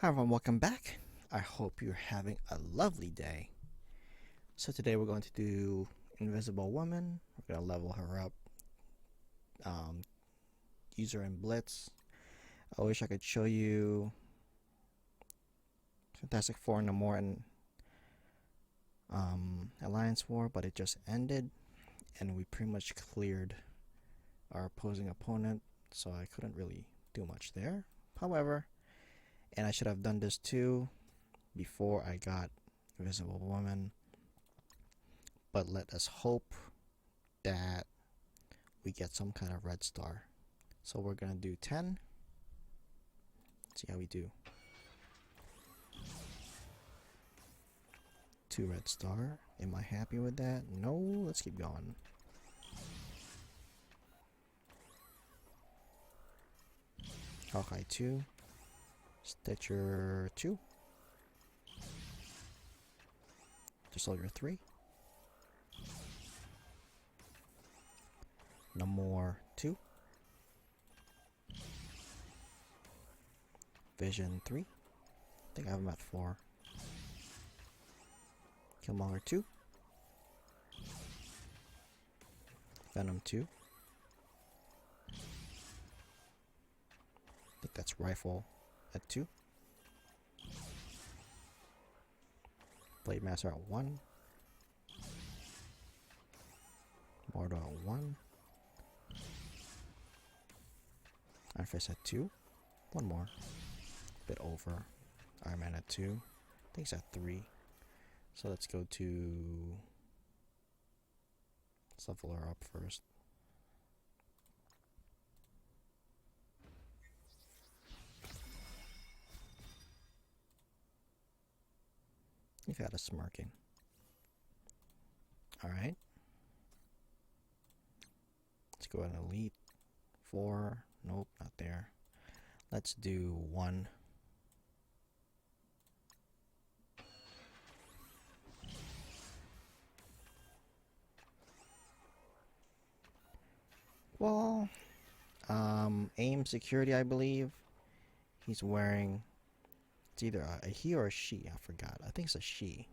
Hi everyone, welcome back. I hope you're having a lovely day. So today we're going to do Invisible Woman. We're going to level her up. Use her in Blitz. I wish I could show you Fantastic Four and Namor and Alliance War, but it just ended and we pretty much cleared our opposing opponent, so I couldn't really do much there. However, and I should have done this too before I got Invisible Woman, but let us hope that we get some kind of red star. So we're gonna do 10. See how we do. 2 red star. Am I happy with that? No, let's keep going. Hawkeye 2. Stitcher 2. Soldier 3. Namor 2. Vision 3. I think I have him at 4. Killmonger 2. Venom 2. I think that's Rifle at 2. Blade Master at 1. Mordo at 1. Iron Fist at 2. One more. Bit over. Iron Man at 2. I think it's at 3. So let's go to... let's level her up first. You've got a smirking. Alright. Let's go an Elite 4. Nope, not there. Let's do 1. Well, aim security, I believe. He's wearing... it's either a he or a she, I forgot. I think it's a she.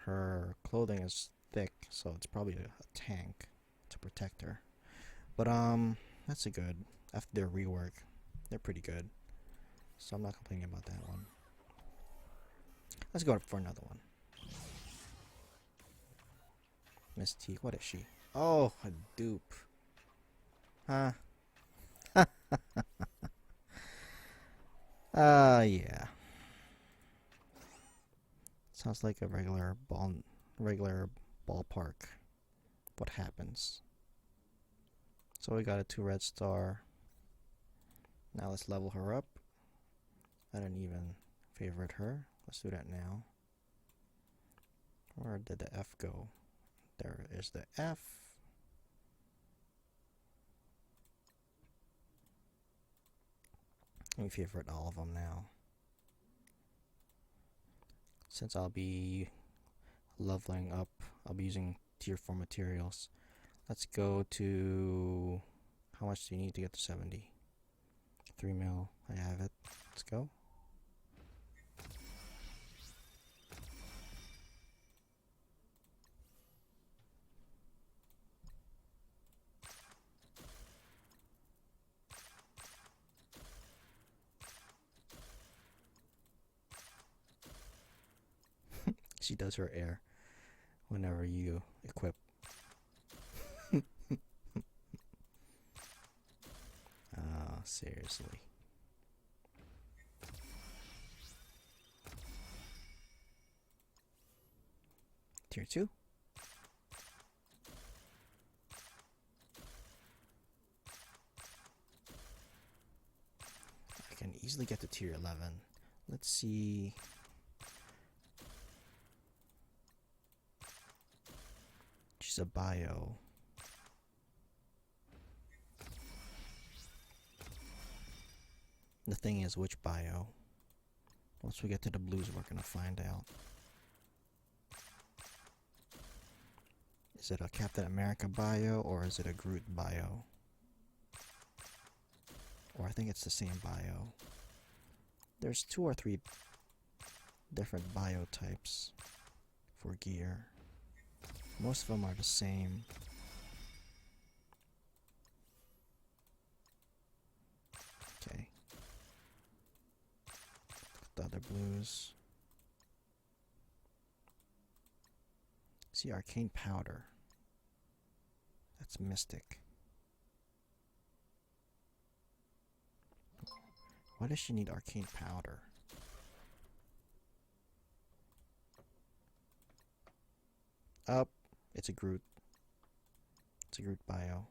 Her clothing is thick, so it's probably a tank to protect her. But that's a good. After their rework, they're pretty good. So I'm not complaining about that one. Let's go for another one. Miss T, what is she? Oh, a dupe. Huh? Yeah. Sounds like a regular ballpark. What happens? So we got a 2 red star. Now let's level her up. I didn't even favorite her. Let's do that now. Where did the F go? There is the F. Let me favorite all of them now. Since I'll be leveling up, I'll be using tier 4 materials. Let's go to... how much do you need to get to 70? 3 mil. I have it. Let's go. She does her air whenever you equip. Seriously. Tier 2. I can easily get to tier 11. Let's see. She's a bio. The thing is, which bio? Once we get to the blues, we're gonna find out. Is it a Captain America bio or is it a Groot bio? Or I think it's the same bio. There's 2 or 3 different biotypes for gear. Most of them are the same. Okay. The other blues. See, arcane powder. That's mystic. Why does she need arcane powder? Up. It's a Groot. It's a Groot bio.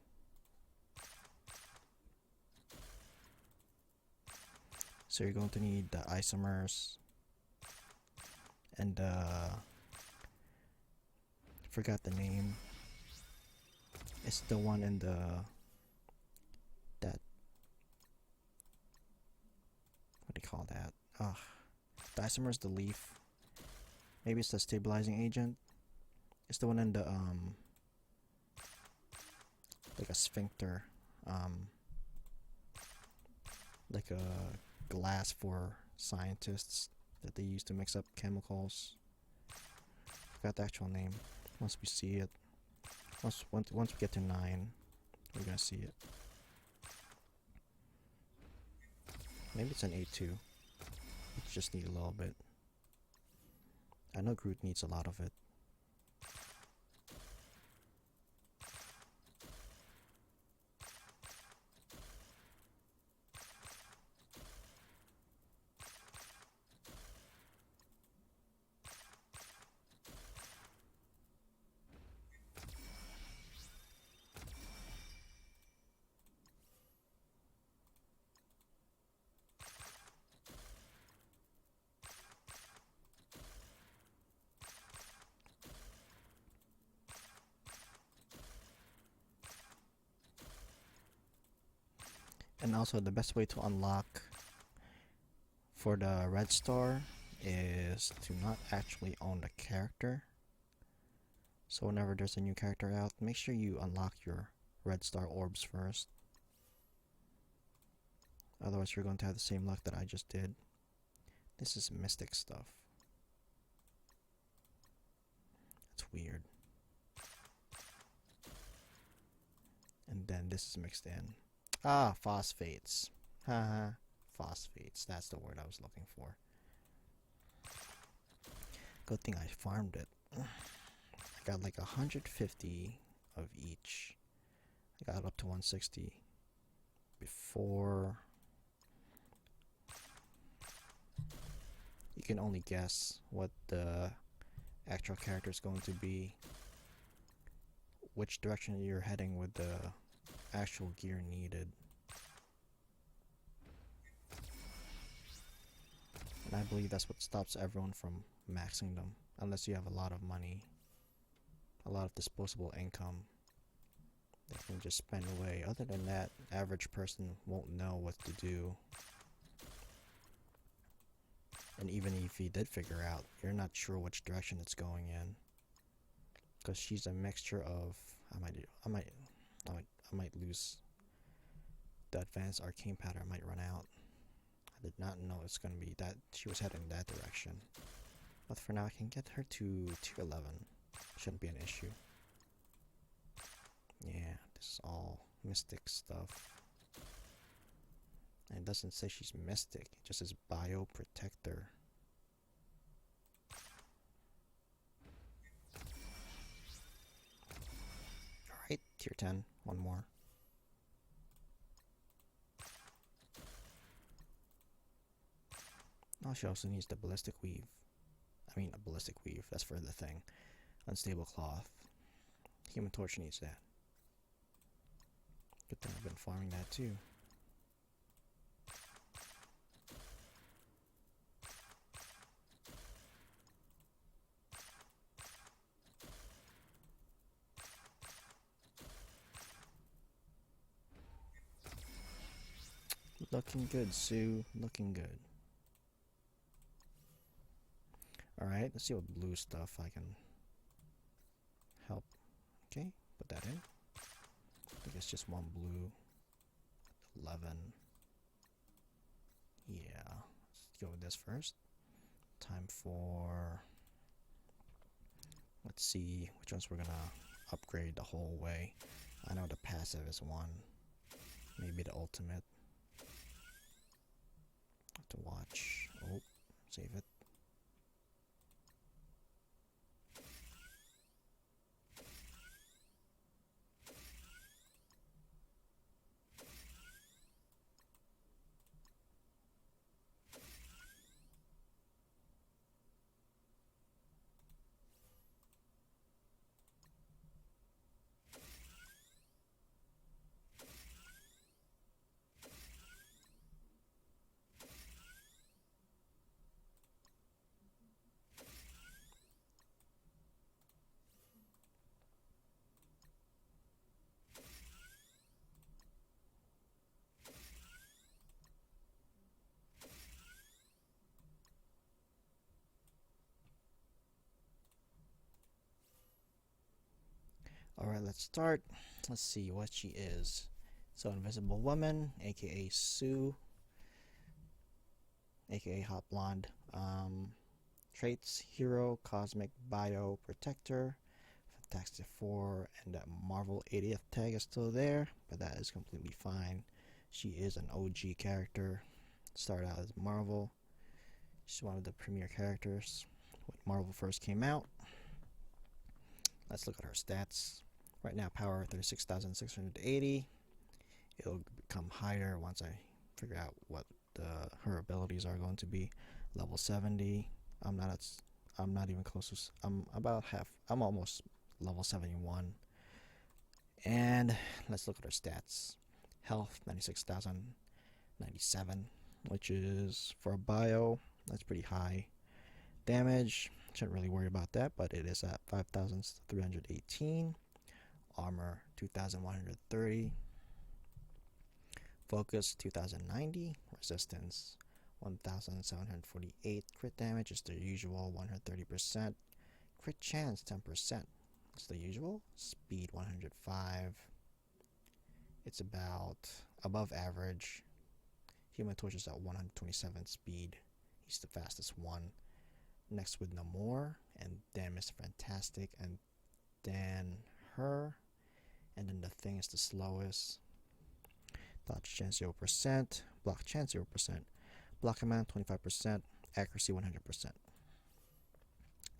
So you're going to need the isomers and forgot the name. It's the one in the that what do you call that? The isomer's the leaf. Maybe it's the stabilizing agent. It's the one in the like a sphincter, like a glass for scientists that they use to mix up chemicals. Forgot the actual name. Once we see it, once we get to 9, we're gonna see it. Maybe it's an A2. We just need a little bit. I know Groot needs a lot of it. And also the best way to unlock for the red star is to not actually own the character. So whenever there's a new character out, make sure you unlock your red star orbs first. Otherwise you're going to have the same luck that I just did. This is mystic stuff. It's weird. And then this is mixed in. Phosphates. Haha. Phosphates. That's the word I was looking for. Good thing I farmed it. I got like 150 of each. I got up to 160 before. You can only guess what the actual character is going to be, which direction you're heading with the actual gear needed. And I believe that's what stops everyone from maxing them, unless you have a lot of money, a lot of disposable income they can just spend away. Other than that, average person won't know what to do. And even if he did figure out, you're not sure which direction it's going in, because she's a mixture of I might lose the advanced arcane powder. I might run out. I did not know it's going to be that she was heading that direction. But for now, I can get her to tier 11. Shouldn't be an issue. Yeah, this is all mystic stuff. And it doesn't say she's mystic, it just says bio protector. Alright, tier 10, one more. Oh, she also needs the ballistic weave. I mean, a ballistic weave, that's for the thing. Unstable cloth. Human Torch needs that. Good thing I've been farming that too. Looking good, Sue. Looking good. Alright, let's see what blue stuff I can help. Okay, put that in. I think it's just one blue. 11. Yeah, let's go with this first. Time for, let's see which ones we're gonna upgrade the whole way. I know the passive is one, maybe the ultimate. Have to watch. Oh, save it. Alright, let's start. Let's see what she is. So, Invisible Woman, aka Sue, aka Hot Blonde. Traits: Hero, Cosmic, Bio, Protector, Fantastic Four, and that Marvel 80th tag is still there, but that is completely fine. She is an OG character. Started out as Marvel. She's one of the premier characters when Marvel first came out. Let's look at her stats. Right now, power 36,680. It'll become higher once I figure out what her abilities are going to be. Level 70. I'm not even close to. I'm about half. I'm almost level 71. And let's look at her stats. Health 96,097, which is for a bio. That's pretty high. Damage, shouldn't really worry about that, but it is at 5,318. Armor 2,130. Focus 2,090. Resistance 1,748. Crit damage is the usual 130%. Crit chance 10%. It's the usual. Speed 105. It's about above average. Human Torch is at 127 speed. He's the fastest one. Next with Namor, and then Mr. Fantastic, and then her, and then the Thing is the slowest. Dodge chance 0%, block chance 0%, block command 25%, accuracy 100%.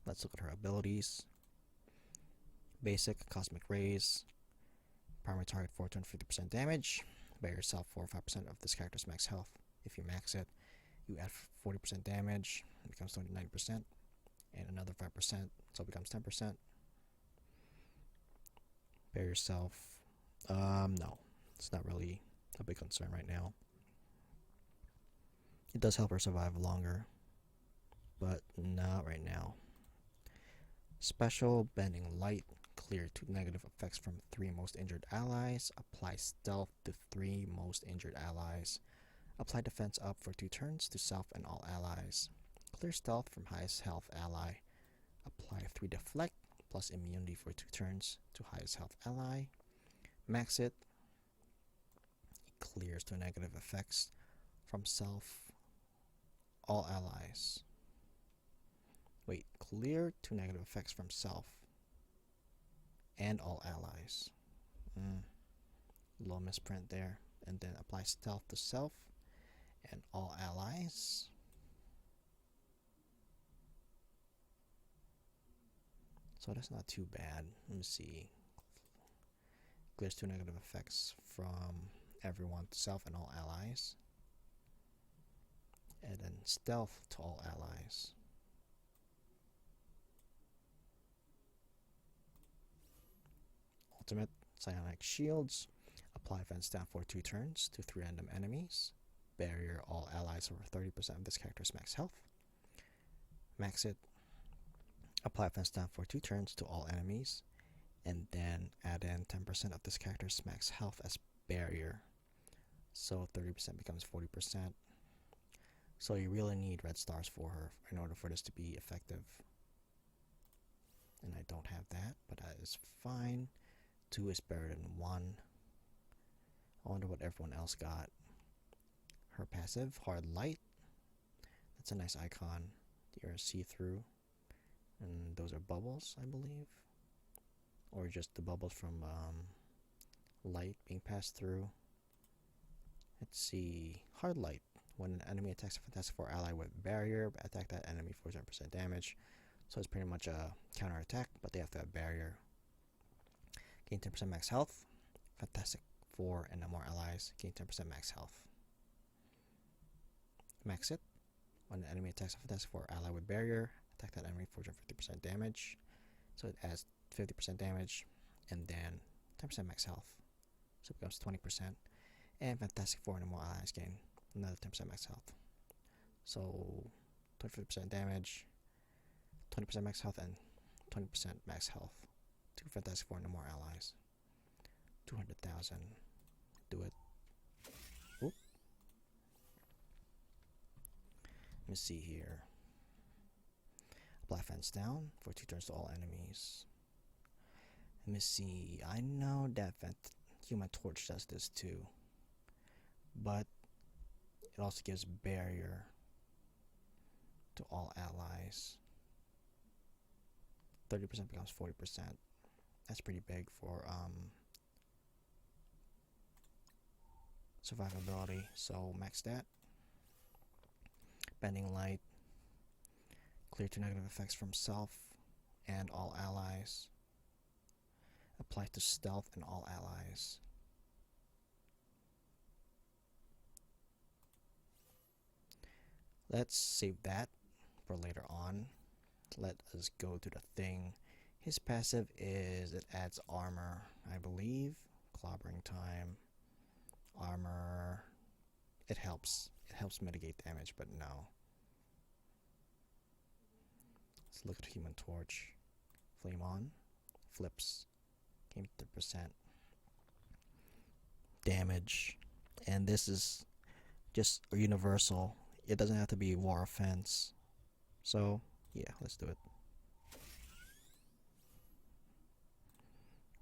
Let's look at her abilities. Basic: Cosmic Rays, primary target 4 to 50% damage. By yourself 4 or 5% of this character's max health. If you max it, you add 40% damage, it becomes 29%, and another 5%, so it becomes 10%. By yourself, no, it's not really a big concern right now. It does help her survive longer, but not right now. Special: Bending Light, clear 2 negative effects from 3 most injured allies. Apply Stealth to 3 most injured allies. Apply Defense up for 2 turns to self and all allies. Clear Stealth from highest health ally. Apply 3 Deflect plus immunity for 2 turns to highest health ally. Max it. It clears 2 negative effects from self, all allies. Wait, clear 2 negative effects from self and all allies. Little misprint there. And then apply Stealth to self and all allies. So that's not too bad. Let me see. Clears 2 negative effects from everyone to self and all allies. And then Stealth to all allies. Ultimate: Psionic Shields. Apply Fence Down for 2 turns to 3 random enemies. Barrier all allies over 30% of this character's max health. Max it. Apply Fence Down for 2 turns to all enemies. And then add in 10% of this character's max health as barrier. So 30% becomes 40%. So you really need red stars for her in order for this to be effective. And I don't have that, but that is fine. 2 is better than 1. I wonder what everyone else got. Her passive: Hard Light. It's a nice icon. You're see-through, and those are bubbles, I believe, or just the bubbles from light being passed through. Let's see, hard light. When an enemy attacks a Fantastic Four ally with barrier, attack that enemy for 10% damage. So it's pretty much a counter attack, but they have to have barrier. Gain 10% max health. Fantastic Four and Namor allies gain 10% max health. Max it. When an enemy attacks a Fantastic Four ally with barrier, attack that enemy for 50% damage. So it adds 50% damage and then 10% max health. So it becomes 20%. And Fantastic Four and Namor allies gain another 10% max health. So 25% damage, 20% max health, and 20% max health to Fantastic Four and Namor allies. 200,000. Do it. Oop. Let me see here. Apply fence down for 2 turns to all enemies. Let me see. I know that Human Torch does this too, but it also gives barrier to all allies. 30% becomes 40%. That's pretty big for survivability. So max that. Bending light. Clear 2 negative effects from self and all allies. Apply to stealth and all allies. Let's save that for later on. Let us go to the thing. His passive is it adds armor, I believe. Clobbering time. Armor. It helps. It helps mitigate damage, but no. Let's look at Human Torch. Flame on. Flips. Gain 30% damage. And this is just universal. It doesn't have to be War Offense. So, yeah, let's do it.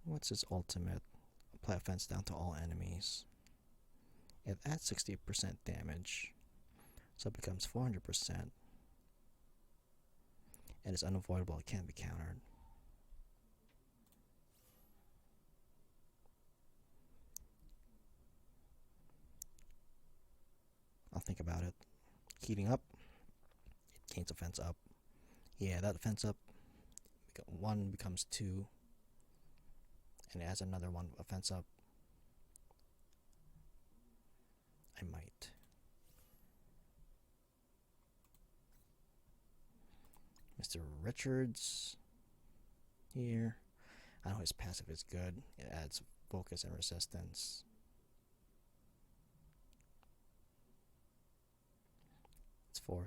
What's his ultimate? Apply offense down to all enemies. It adds 60% damage. So it becomes 400%. And it's unavoidable, it can't be countered. I'll think about it. Heating up. It gains offense up. Yeah, that offense up. 1 becomes 2. And it adds another 1 offense up. I might. Mr. Richards. Here. I know his passive is good. It adds focus and resistance. It's for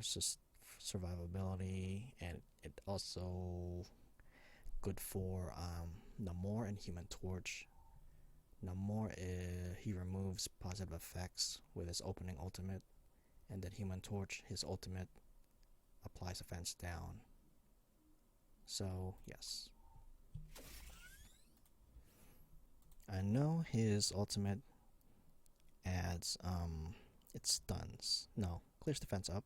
survivability, and it also good for Namor and Human Torch. Namor, he removes positive effects with his opening ultimate, and then Human Torch, his ultimate, applies offense down. So, yes. I know his ultimate adds, it stuns. No, clears defense up.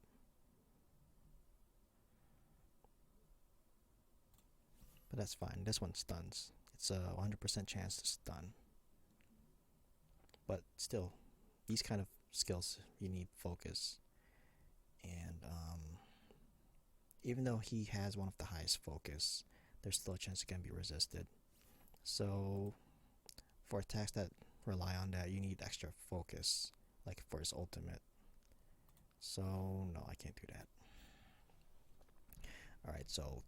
But that's fine. This one stuns. It's a 100% chance to stun. But still, these kind of skills, you need focus. And even though he has one of the highest focus, there's still a chance it can be resisted. So for attacks that rely on that, you need extra focus, like for his ultimate. So no, I can't do that. Alright, so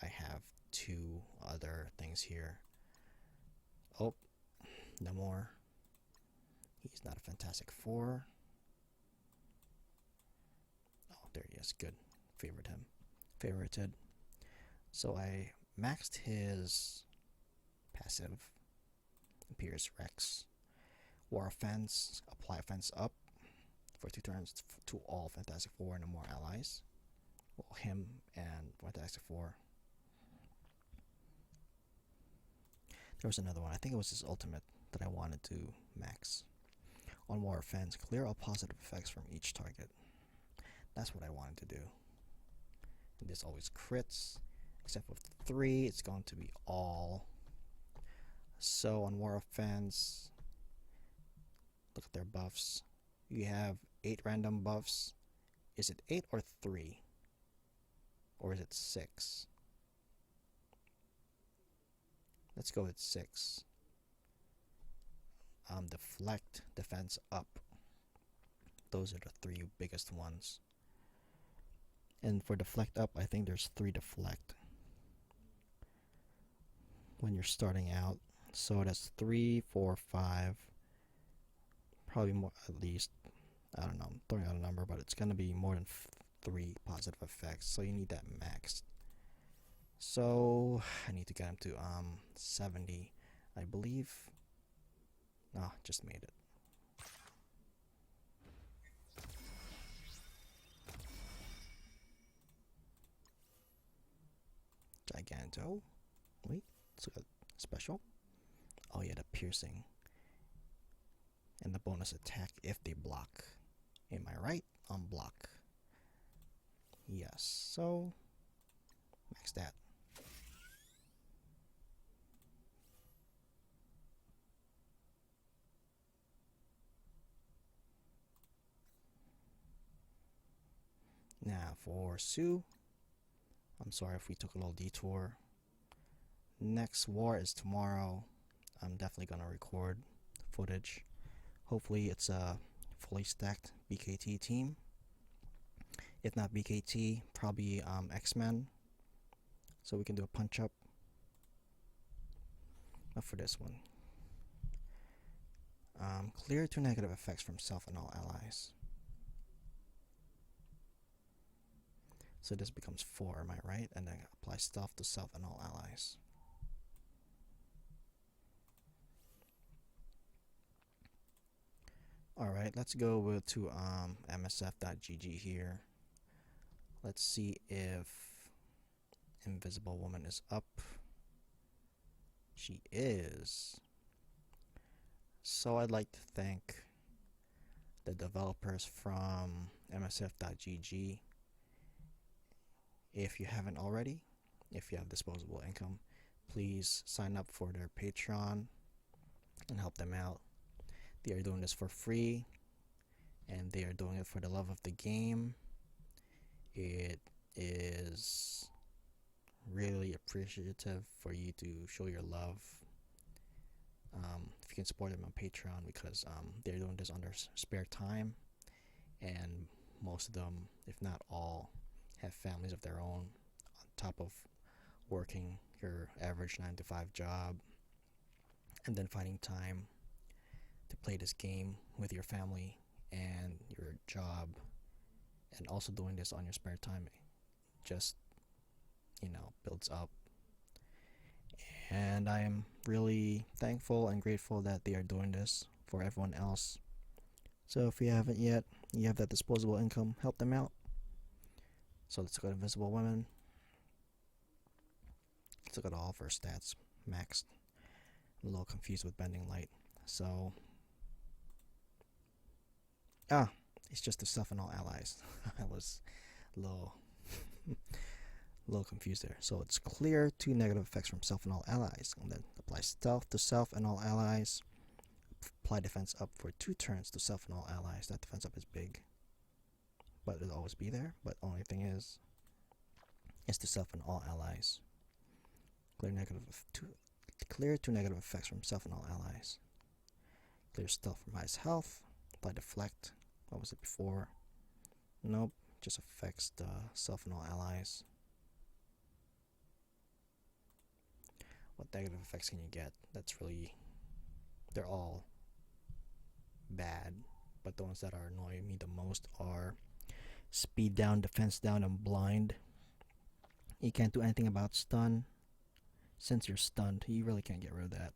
I have 2 other things here. Oh, Namor. He's not a Fantastic Four. Oh, there he is. Good. Favorited. So I maxed his passive. Imperious Rex. War Offense. Apply offense up for 2 turns to all Fantastic Four and Namor allies. Well, him and Fantastic Four. There was another one. I think it was his ultimate that I wanted to max. On War Offense, clear all positive effects from each target. That's what I wanted to do. And this always crits, except with 3, it's going to be all. So on War Offense, look at their buffs. You have 8 random buffs. Is it 8 or 3? Or is it 6? Let's go with 6. Deflect, defense up. Those are the 3 biggest ones. And for deflect up, I think there's 3 deflect when you're starting out. So that's 3, 4, 5. Probably more, at least. I don't know, I'm throwing out a number, but it's going to be more than 3 positive effects. So you need that maxed. So I need to get him to 70, I believe. No, just made it. Giganto. Wait, let's look at special. Oh yeah, the piercing. And the bonus attack if they block. Am I right? On block. Yes, so max that. Now for Sue, I'm sorry if we took a little detour. Next war is tomorrow. I'm definitely gonna record footage. Hopefully it's a fully stacked BKT team. If not BKT, probably X-Men. So we can do a punch up. Not for this one. Clear 2 negative effects from self and all allies. So this becomes 4, am I right? And then apply stealth to self and all allies. Alright, let's go to MSF.gg here. Let's see if Invisible Woman is up. She is. So I'd like to thank the developers from MSF.gg. If you haven't already, if you have disposable income, please sign up for their Patreon and help them out. They are doing this for free, and they are doing it for the love of the game. It is really appreciative for you to show your love. If you can support them on Patreon, because they're doing this on their spare time, and most of them, if not all, have families of their own on top of working your average 9-to-5 job, and then finding time to play this game with your family and your job, and also doing this on your spare time. Just, builds up. And I am really thankful and grateful that they are doing this for everyone else. So if you haven't yet, you have that disposable income, help them out. So let's go to Invisible Women. Let's look at all of her stats maxed. I'm a little confused with Bending Light. So it's just the self and all allies. I was a little confused there. So it's clear 2 negative effects from self and all allies, and then apply stealth to self and all allies. Apply defense up for 2 turns to self and all allies. That defense up is big, but it'll always be there. But only thing is to self and all allies. Clear 2 negative effects from self and all allies. Clear stealth from highest health. Apply deflect. What was it before? Nope, just affects the self and all allies. What negative effects can you get? They're all bad, but the ones that are annoying me the most are speed down, defense down, and blind. You can't do anything about stun. Since you're stunned, you really can't get rid of that.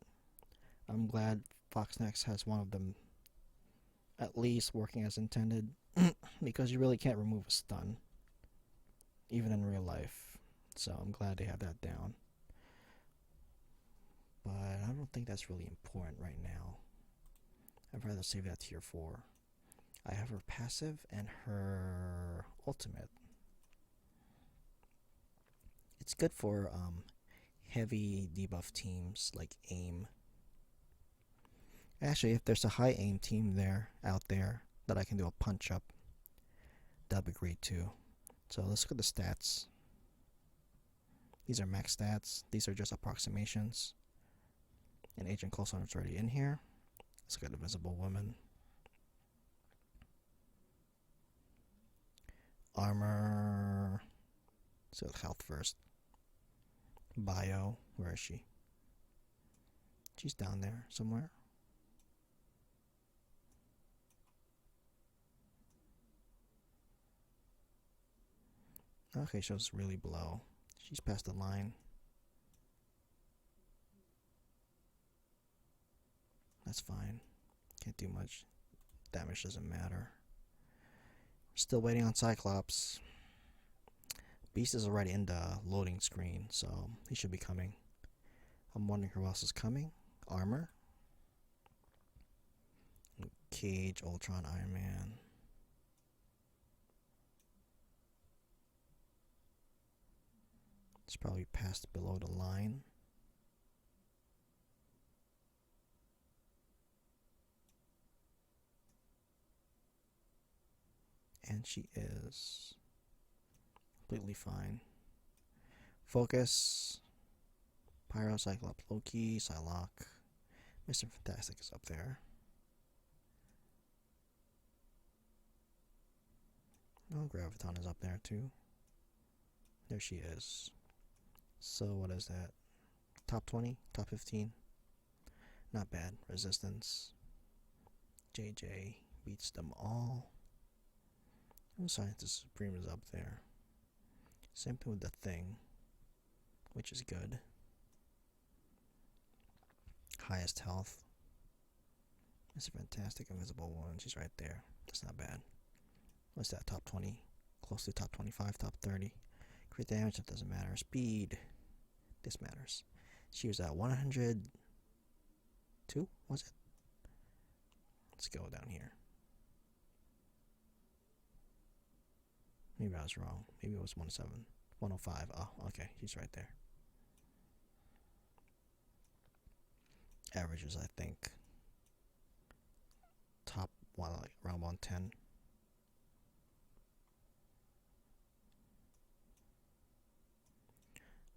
I'm glad Foxnex has one of them at least working as intended, because you really can't remove a stun, even in real life. So I'm glad they have that down. But I don't think that's really important right now. I'd rather save that tier 4. I have her passive and her ultimate. It's good for heavy debuff teams like AIM. Actually, if there's a high AIM team out there that I can do a punch up, that'd be great too. So let's look at the stats. These are max stats. These are just approximations. And Agent Coulson is already in here. Let's look at Invisible Woman. Armor. So health first. Bio. Where is she? She's down there somewhere. Okay, she's really below. She's past the line. That's fine. Can't do much. Damage doesn't matter. Still waiting on Cyclops. Beast is already in the loading screen, so he should be coming. I'm wondering who else is coming. Armor. Cage, Ultron, Iron Man. It's probably passed below the line. And she is completely fine. Focus. Pyro, Cyclops, Loki, Psylocke. Mr. Fantastic is up there. Oh, Graviton is up there too. There she is. So what is that? Top 20? Top 15? Not bad. Resistance. JJ beats them all. And Scientist Supreme is up there. Same thing with the Thing, which is good. Highest health. Mr. Fantastic, Invisible Woman. She's right there. That's not bad. What's that? Top 20? Close to top 25, top 30. Crit damage, that doesn't matter. Speed. This matters. She was at 102, was it? Let's go down here. Maybe I was wrong. Maybe it was 107. 105. Oh, okay. She's right there. Averages, I think. Top one, like around 110.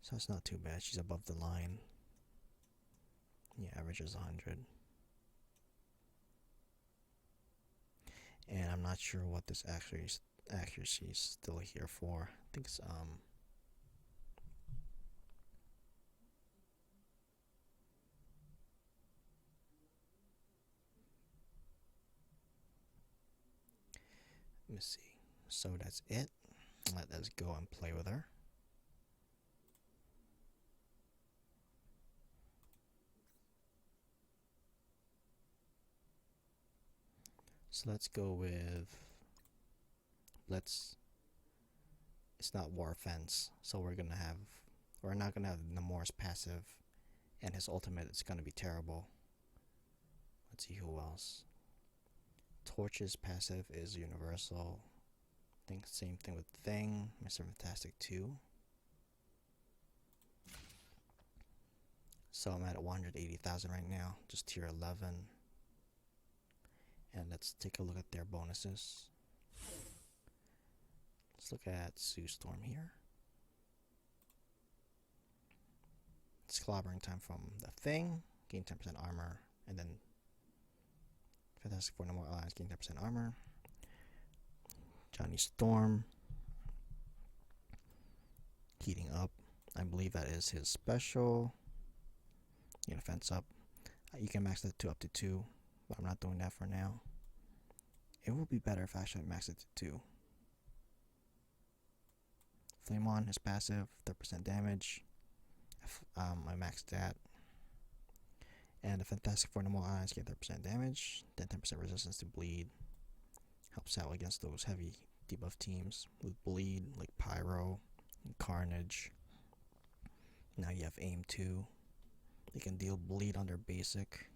So it's not too bad. She's above the line. Yeah, average is 100. And I'm not sure what this accuracy is still here for. I think it's let me see. So that's it. Let us go and play with her. So let's go with Blitz. It's not War Offense, so we're not gonna have Namor's passive, and his ultimate is gonna be terrible. Let's see who else. Torch's passive is universal. I think same thing with Thing, Mr. Fantastic 2. So I'm at 180,000 right now, just tier 11. And let's take a look at their bonuses. Let's look at Sue Storm here. It's clobbering time from the Thing, gain 10% armor, and then Fantastic Four and Namor Alliance gain 10% armor. Johnny Storm, heating up. I believe that is his special. Get a fence up. You can max that to up to 2, but I'm not doing that for now. It would be better if I actually max it to 2. Flame on is passive, 30% damage. I maxed that. And the Fantastic Four and Namor Alliance get 30% damage, then 10% resistance to bleed. Helps out against those heavy debuff teams with bleed, like Pyro and Carnage. Now you have Aim 2. They can deal bleed on their basic.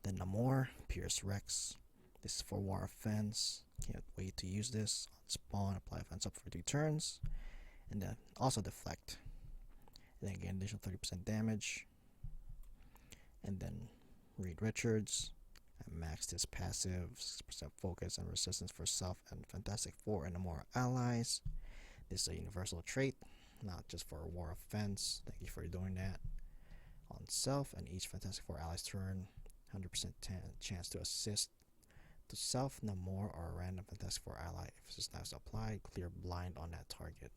Then Namor, Pierce Rex. This is for War Offense. Can't wait to use this. Spawn, apply offense up for 2 turns. And then also deflect. And then gain additional 30% damage. And then Reed Richards. And max this passive, 6% focus and resistance for self and Fantastic Four and Namor allies. This is a universal trait, not just for a war offense. Thank you for doing that. On self and each Fantastic Four ally's turn, 100% chance to assist to self, Namor, or a random Fantastic Four ally. If this is not applied, clear blind on that target.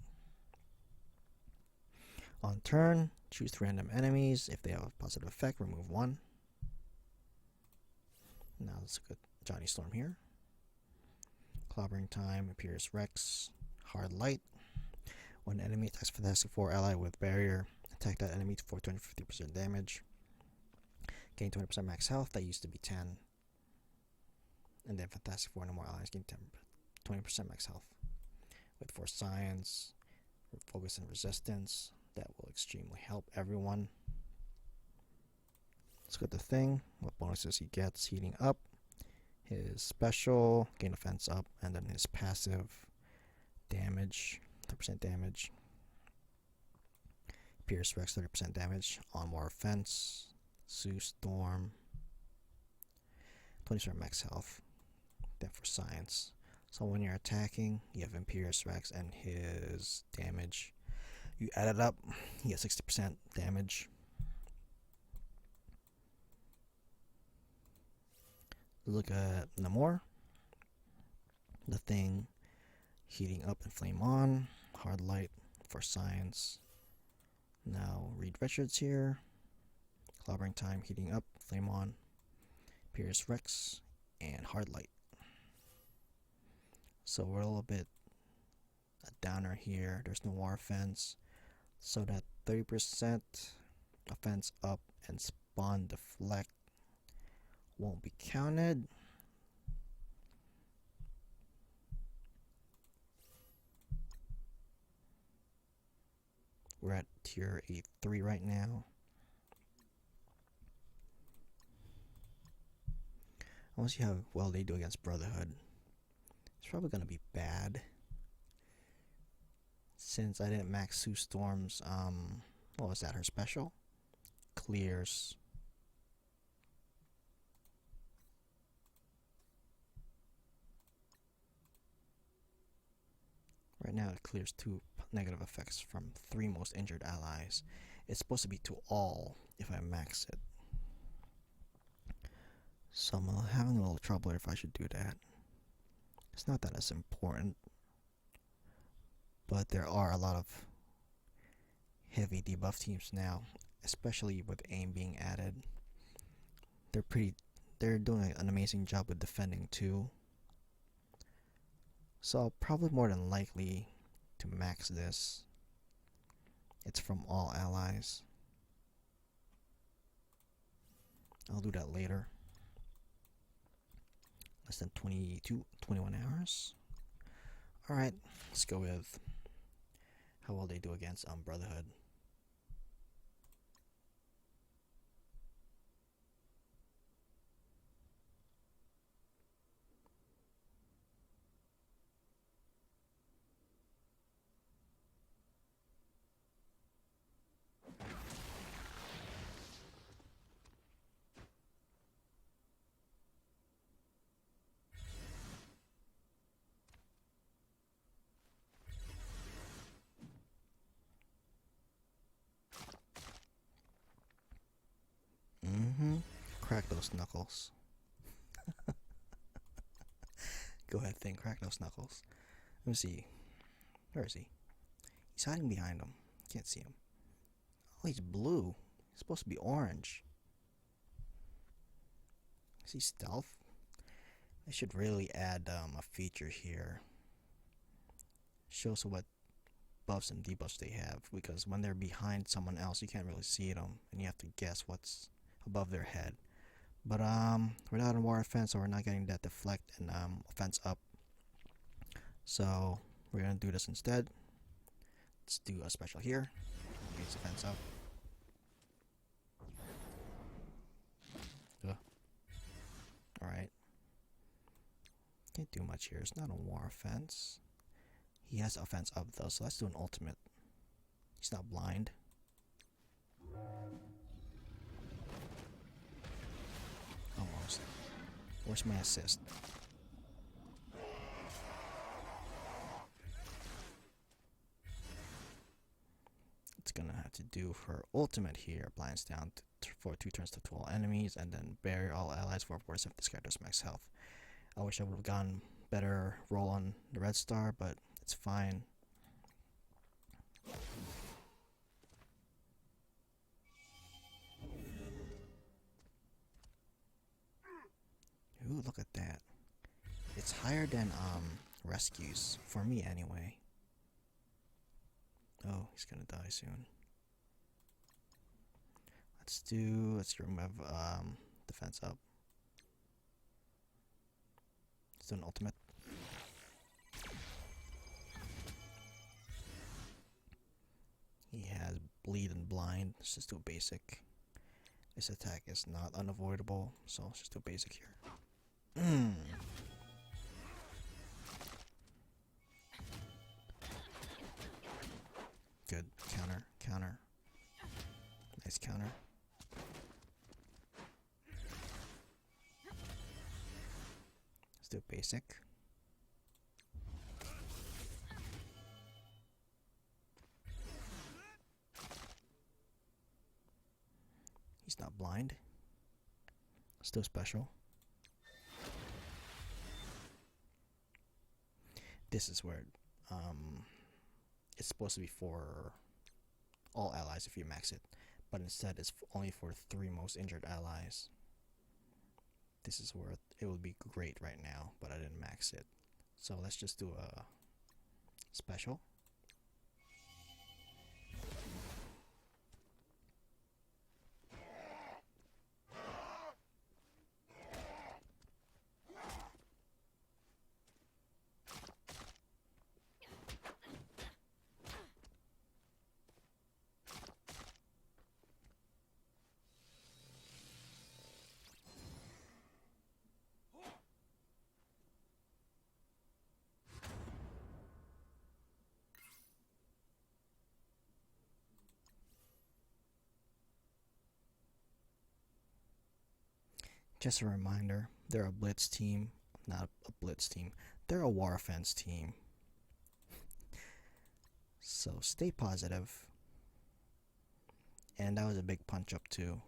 On turn, choose 3 random enemies. If they have a positive effect, remove 1. Now let's look at Johnny Storm here. Clobbering time, appears Rex, hard light. When an enemy attacks Fantastic Four ally with barrier, attack that enemy for 250% damage. Gain 20% max health, that used to be 10. And then Fantastic Four and Namor allies gain 20% max health. With Force Science, Focus and Resistance, that will extremely help everyone. Let's go to the thing, what bonuses he gets. Heating up, his special, gain offense up, and then his passive damage, 10% damage. Pierce Rex, 30% damage on more offense. Sue Storm, 20% max health. Then for science. So when you're attacking, you have Imperious Rex and his damage. You add it up, you get 60% damage. Look at Namor. The thing, heating up and flame on. Hard light for science. Now Reed Richards here. Clobbering time, heating up, flame on. Pierce Rex, and hard light. So we're a little bit a downer here. There's no war offense. So that 30% offense up and spawn deflect won't be counted. We're at tier 8-3 right now. I want to see how well they do against Brotherhood. It's probably going to be bad. Since I didn't max Sue Storm's, what was that, her special? Clears. Right now it clears 2 negative effects from 3 most injured allies. It's supposed to be to all if I max it. So I'm having a little trouble if I should do that. It's not that it's important, but there are a lot of heavy debuff teams now, especially with aim being added. They're doing an amazing job with defending too. So I'll probably more than likely to max this. It's from all allies. I'll do that later. Less than 21 hours. Alright, let's go with how well they do against Brotherhood. Crack those knuckles. Go ahead, thing. Crack those knuckles. Let me see. Where is he? He's hiding behind him. Can't see him. Oh, he's blue. He's supposed to be orange. Is he stealth? I should really add a feature here. Shows what buffs and debuffs they have, because when they're behind someone else, you can't really see them, and you have to guess what's above their head. But we're not in war offense, so we're not getting that deflect and offense up. So we're gonna do this instead. Let's do a special here. Gains offense up. Alright. Can't do much here. It's not a war offense. He has offense up though, so let's do an ultimate. He's not blind. Almost. Where's my assist? It's gonna have to do her ultimate here. Blinds down for 2 turns to 12 enemies, and then bury all allies for 4 if this character's max health. I wish I would have gotten better roll on the red star, but it's fine. Ooh, look at that. It's higher than rescues, for me anyway. Oh, he's gonna die soon. Let's remove defense up. Let's do an ultimate. He has bleed and blind. Let's just do a basic. This attack is not unavoidable, so let's just do a basic here. Good. Counter. Counter. Nice counter. Let's do basic. He's not blind. Still special. This is where it's supposed to be for all allies if you max it, but instead it's only for 3 most injured allies. This is where it would be great right now, but I didn't max it. So let's just do a special. Just a reminder, they're a Blitz team, not a Blitz team. They're a war offense team. So stay positive. And that was a big punch up too.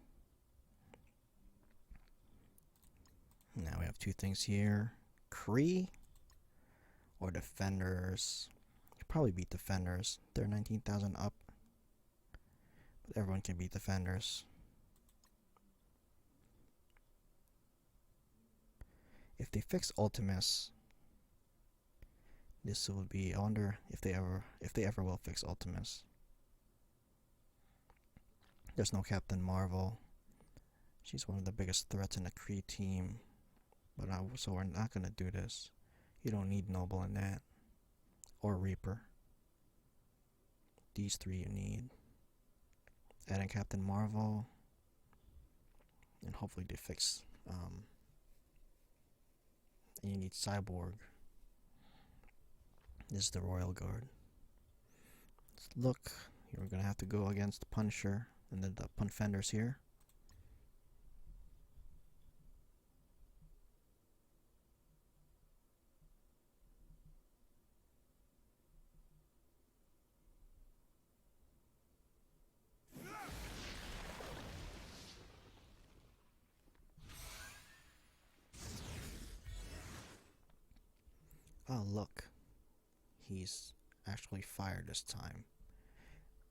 Now we have 2 things here. Kree or Defenders. You probably beat Defenders. They're 19,000 up. But everyone can beat Defenders. If they fix Ultimus, this would be, I wonder if they ever will fix Ultimus. There's no Captain Marvel. She's one of the biggest threats in the Kree team. But so we're not gonna do this. You don't need Noble in that. Or Reaper. These 3 you need. Adding Captain Marvel. And hopefully they fix and you need Cyborg. This is the Royal Guard. Let's look. You're gonna have to go against the Punisher and then the Punfenders here. Oh, look. He's actually fire this time.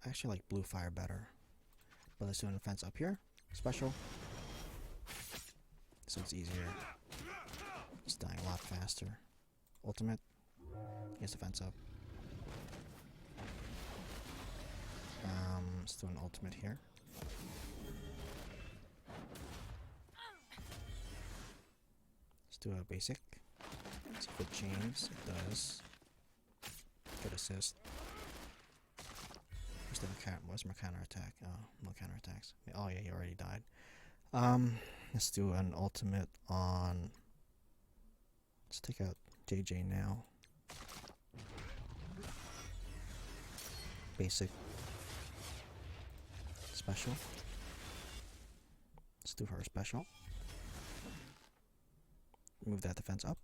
I actually like blue fire better. But let's do an offense up here. Special. So it's easier. It's dying a lot faster. Ultimate. Here's defense up. Let's do an ultimate here. Let's do a basic. See if it chains. It does. Good assist. Where's my counter attack? Oh, no counter attacks. Oh yeah, he already died. Let's do an ultimate on. Let's take out JJ now. Basic. Special. Let's do her special. Move that defense up.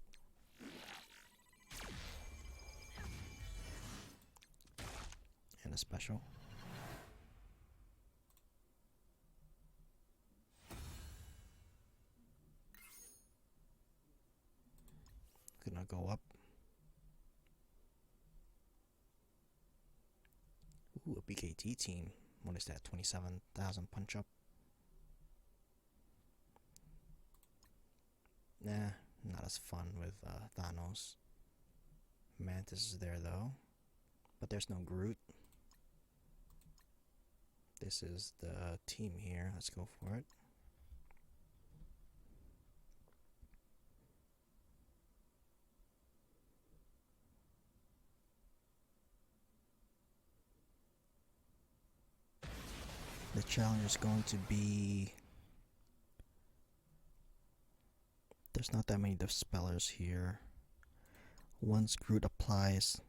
And a special. Gonna go up. Ooh, a BKT team. What is that? 27,000 punch up. Nah, not as fun with Thanos. Mantis is there though, but there's no Groot. This is the team here. Let's go for it. The challenge is going to be... There's not that many dispellers here. Once Groot applies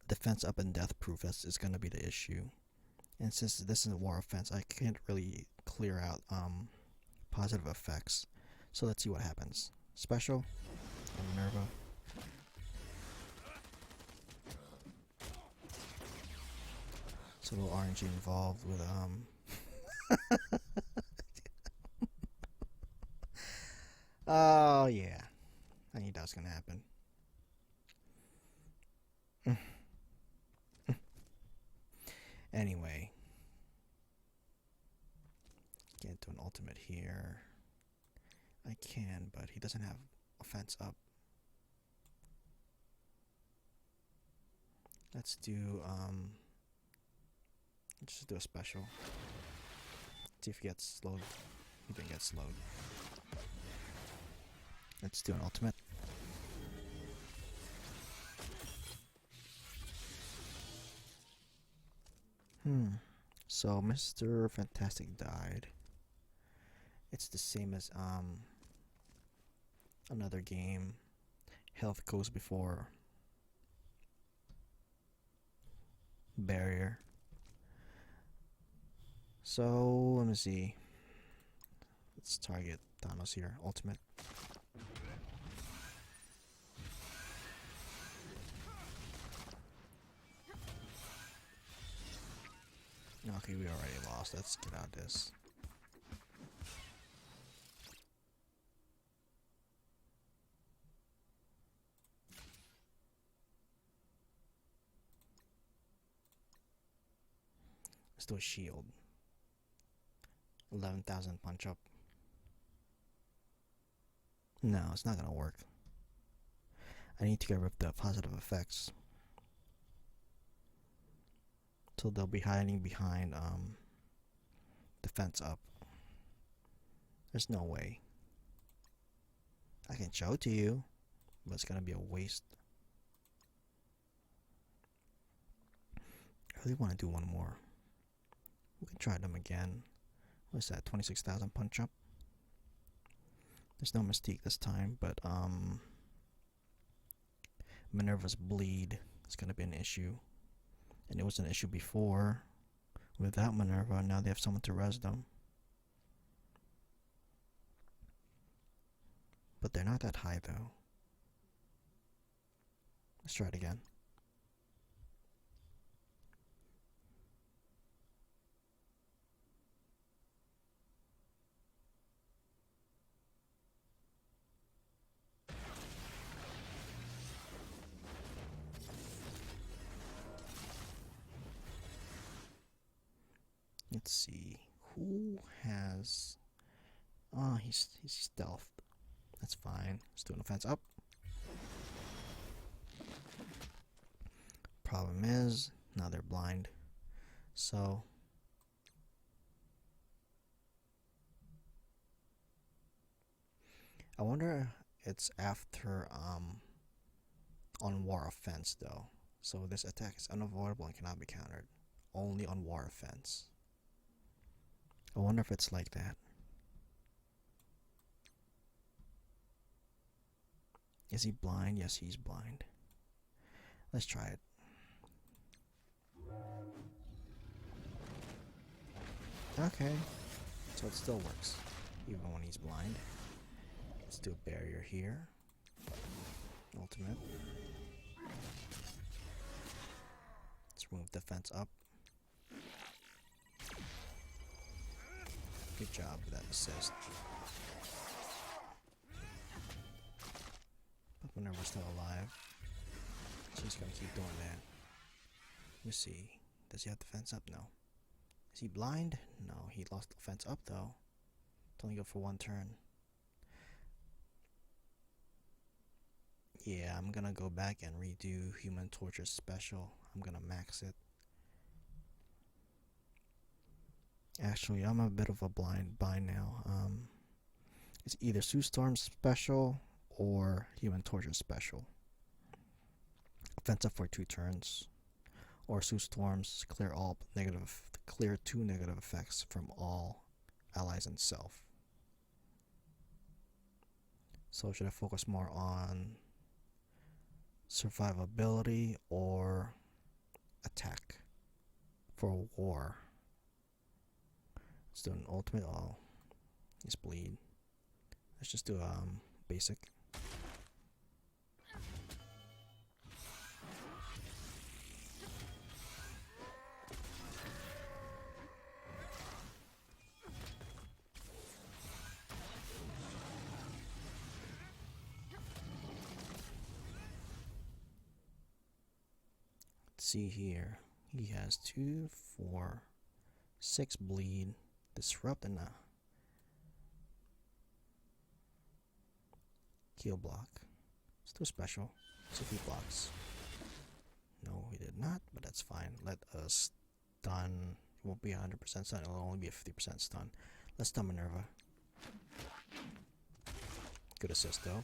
defense up and death proof, is going to be the issue. And since this is a war offense, I can't really clear out positive effects. So let's see what happens. Special. Minerva. So a little RNG involved with oh yeah, I knew that was gonna happen. Anyway, can't do an ultimate here. I can, but he doesn't have offense up. Let's do just do a special. See if he gets slowed. He didn't get slowed. Let's do an ultimate. So Mr. Fantastic died. It's the same as another game. Health goes before barrier. So let me see. Let's target Thanos here. Ultimate. Okay, we already lost. Let's get out of this. Let's do a shield. 11,000 punch up. No, it's not gonna work. I need to get rid of the positive effects. So they'll be hiding behind defense up. There's no way. I can show it to you, but it's gonna be a waste. I really want to do one more. We can try them again. What's that? 26,000 punch up. There's no Mystique this time, but Minerva's bleed is gonna be an issue. And it was an issue before without Minerva. Now they have someone to res them. But they're not that high though. Let's try it again. Let's see who has. Oh, he's stealthed. That's fine. Let's do an offense up. Problem is now they're blind. So I wonder it's after on war offense though. So this attack is unavoidable and cannot be countered. Only on war offense. I wonder if it's like that. Is he blind? Yes, he's blind. Let's try it. Okay. So it still works, even when he's blind. Let's do a barrier here. Ultimate. Let's move defense up. Good job with that assist. But whenever we're still alive, she's gonna keep doing that. Let me see. Does he have defense up? No. Is he blind? No, he lost defense up though. It's only good for one turn. Yeah, I'm gonna go back and redo Human Torch's special. I'm gonna max it. Actually, I'm a bit of a blind by now. It's either Sue Storm's special or Human Torch's special. Offensive for 2 turns, or Sue Storm's clear 2 negative effects from all allies and self. So should I focus more on survivability or attack for war? Let's do an ultimate. Oh, he's bleed. Let's just do basic. Let's see here. He has 2, 4, 6 bleed, disrupt, and a heal block. Let's do a special. See if he blocks. No, he did not, but that's fine. Let us stun. It won't be 100% stun, it'll only be a 50% stun. Let's stun Minerva. Good assist though.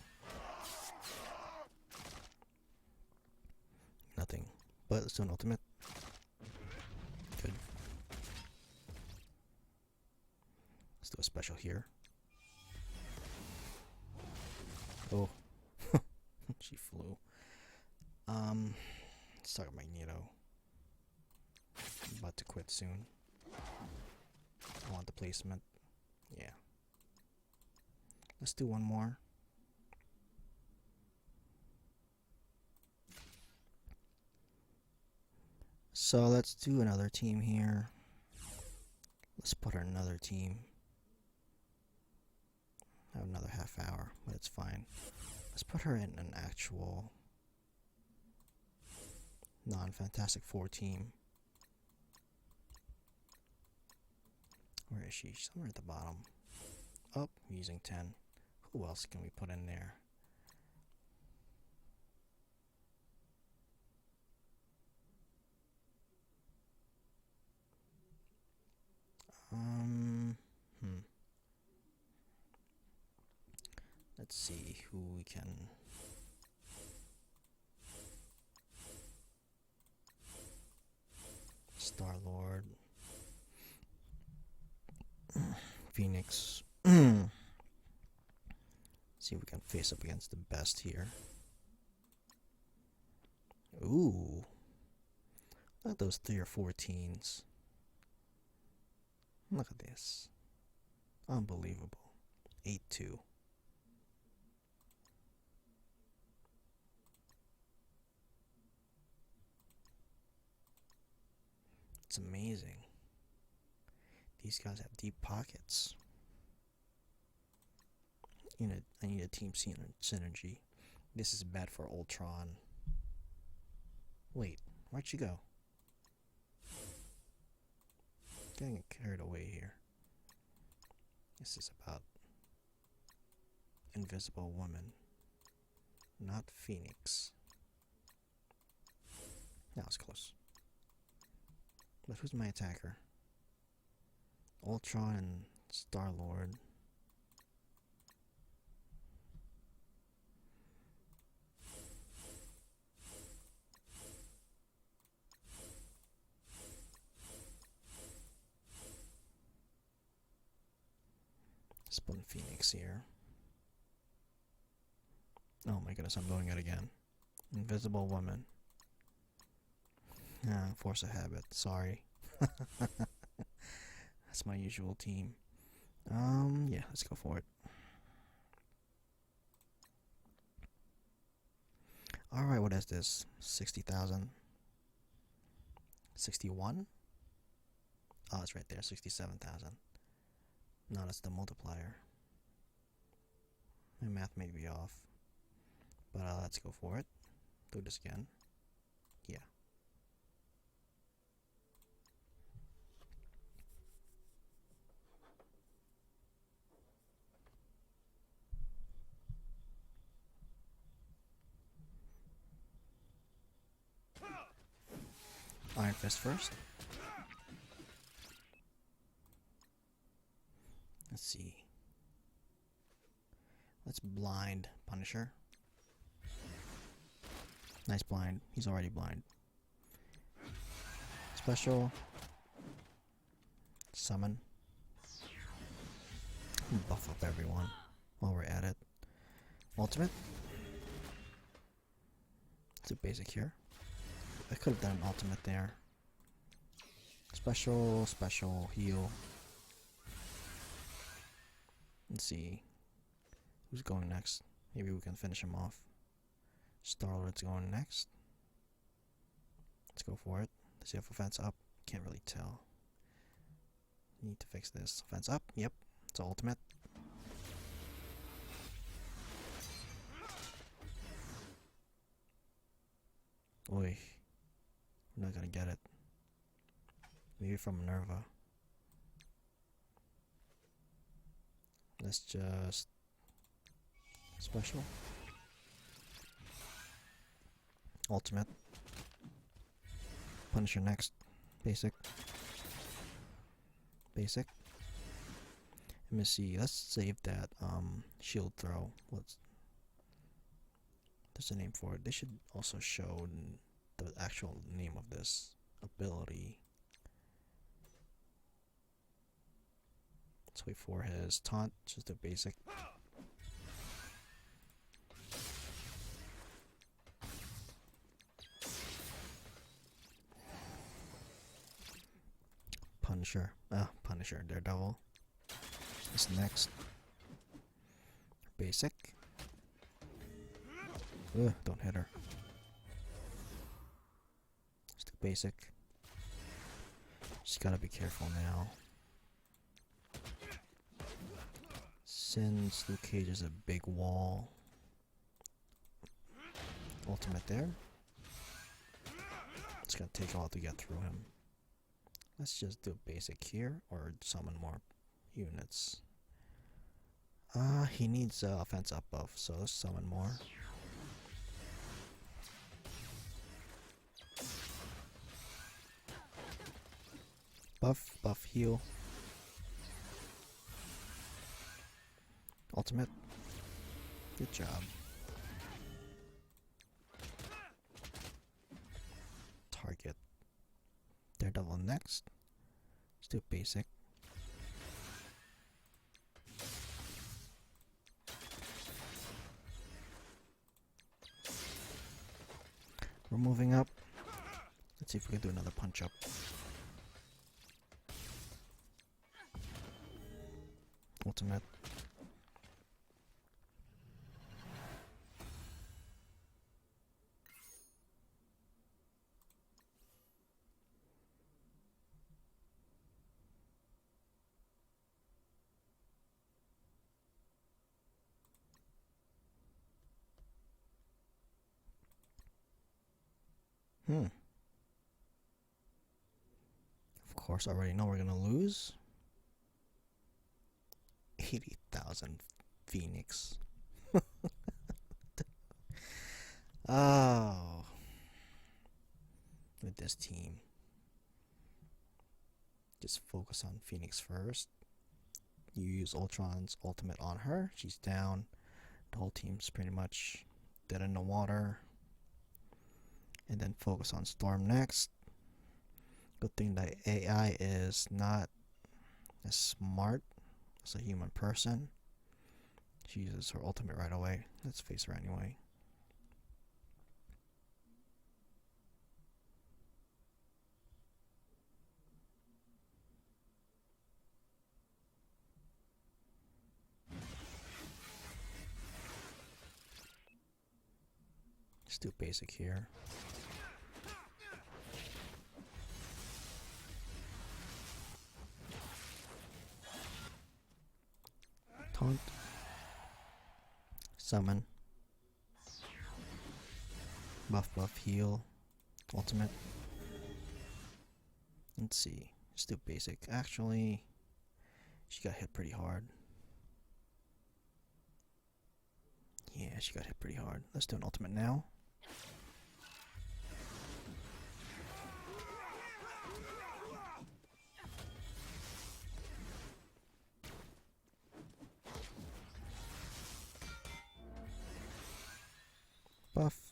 Nothing. But let's do an ultimate. Good. Let's do a special here. Oh. She flew. Let's talk Magneto. I'm about to quit soon. I want the placement. Yeah. Let's do one more. So let's do another team here. Let's put her in another team. I have another half hour, but it's fine. Let's put her in an actual non-Fantastic Four team. Where is she? Somewhere at the bottom. Oh, I'm using 10. Who else can we put in there? Let's see who we can. Star-Lord. Phoenix. See if we can face up against the best here. Ooh. Look at those 3 or 4 teens. Look at this. Unbelievable. 8-2. It's amazing. These guys have deep pockets. I need a team synergy. This is bad for Ultron. Wait, where'd she go? Getting carried away here. This is about Invisible Woman, not Phoenix. That was close. But who's my attacker? Ultron and Star-Lord. Spun Phoenix here. Oh my goodness, I'm doing it again. Invisible woman. Force of habit. Sorry. That's my usual team. Yeah, let's go for it. Alright, what is this? 60,000. 61? Oh, it's right there. 67,000. No, that's the multiplier. My math may be off. But let's go for it. Do this again. Yeah. Iron Fist first. Let's see. Let's blind Punisher. Nice blind. He's already blind. Special. Summon. Buff up everyone while we're at it. Ultimate. It's a basic here. I could have done an ultimate there. Special, special, heal. Let's see. Who's going next? Maybe we can finish him off. Star-Lord's going next. Let's go for it. Does he have offense up? Can't really tell. Need to fix this. Offense up? Yep. It's ultimate. Oi. We're not gonna get it. Maybe from Minerva. Let's just... Special. Ultimate. Punisher next. Basic. Basic. Let me see. Let's save that shield throw. There's a name for it. They should also show the actual name of this ability. Let's wait for his taunt. Just a basic. Punisher, Daredevil. This next. Basic. Ugh, don't hit her. Just do basic. Just gotta be careful now. Since Luke Cage is a big wall. Ultimate there. It's gonna take a while to get through him. Let's just do basic here, or summon more units. He needs offense up buff, so let's summon more. Buff, buff, heal. Ultimate. Good job. Target. Daredevil next. Let's do basic. We're moving up. Let's see if we can do another punch up. Ultimate. Of course, I already know we're gonna lose. 80,000 Phoenix. Oh. With this team. Just focus on Phoenix first. You use Ultron's ultimate on her. She's down. The whole team's pretty much dead in the water. And then focus on Storm next. Good thing that AI is not as smart as a human person. She uses her ultimate right away. Let's face her anyway. Let's do basic here. Taunt. Summon. Buff, heal. Ultimate. Let's see. Let's do basic. Actually, she got hit pretty hard. Yeah, she got hit pretty hard. Let's do an ultimate now.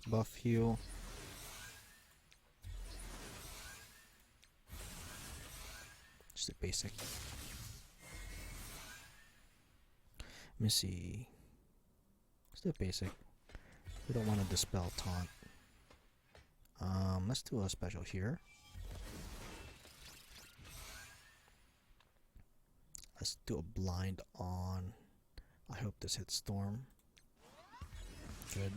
Buff, heal. Just a basic. Let me see. Let's do a basic. We don't want to dispel taunt. Let's do a special here. Let's do a blind on. I hope this hits Storm. Good.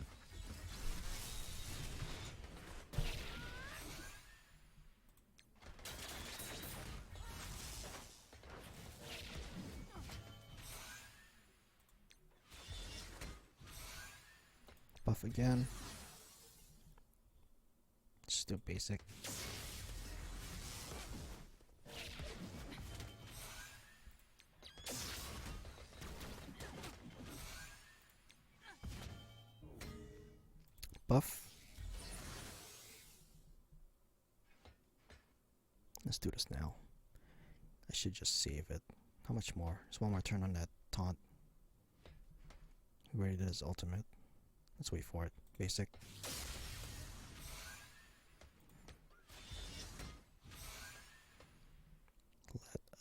Buff again. Just do basic. Buff. Let's do this now. I should just save it. How much more? Just one more turn on that taunt. He already did his ultimate. Let's wait for it. Basic.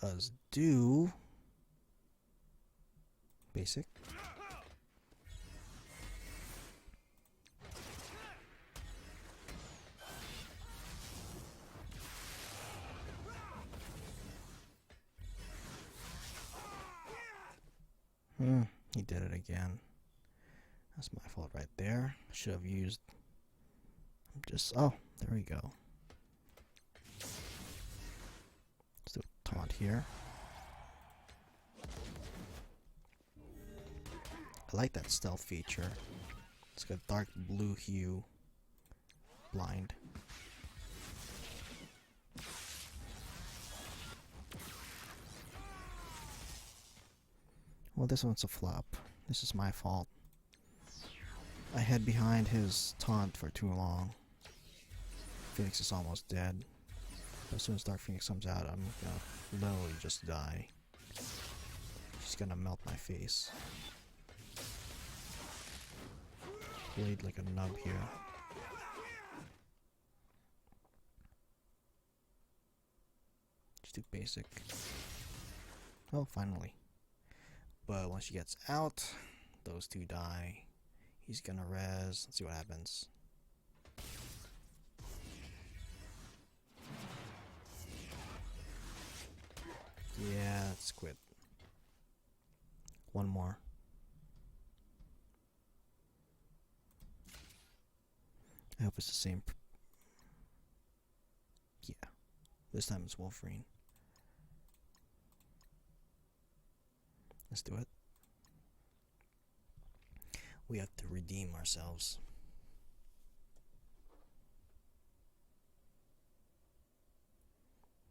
Let us do basic. He did it again. That's my fault right there. Should have used oh, there we go. Let's do a taunt here. I like that stealth feature. It's got dark blue hue. Blind. Well, this one's a flop. This is my fault. I hid behind his taunt for too long. Phoenix is almost dead. But as soon as Dark Phoenix comes out, I'm gonna literally just die. She's gonna melt my face. Played like a nub here. Just do basic. Oh, finally. But once she gets out, those two die. He's gonna res. Let's see what happens. Yeah, let's quit. One more. I hope it's the same. Yeah. This time it's Wolverine. Let's do it. We have to redeem ourselves.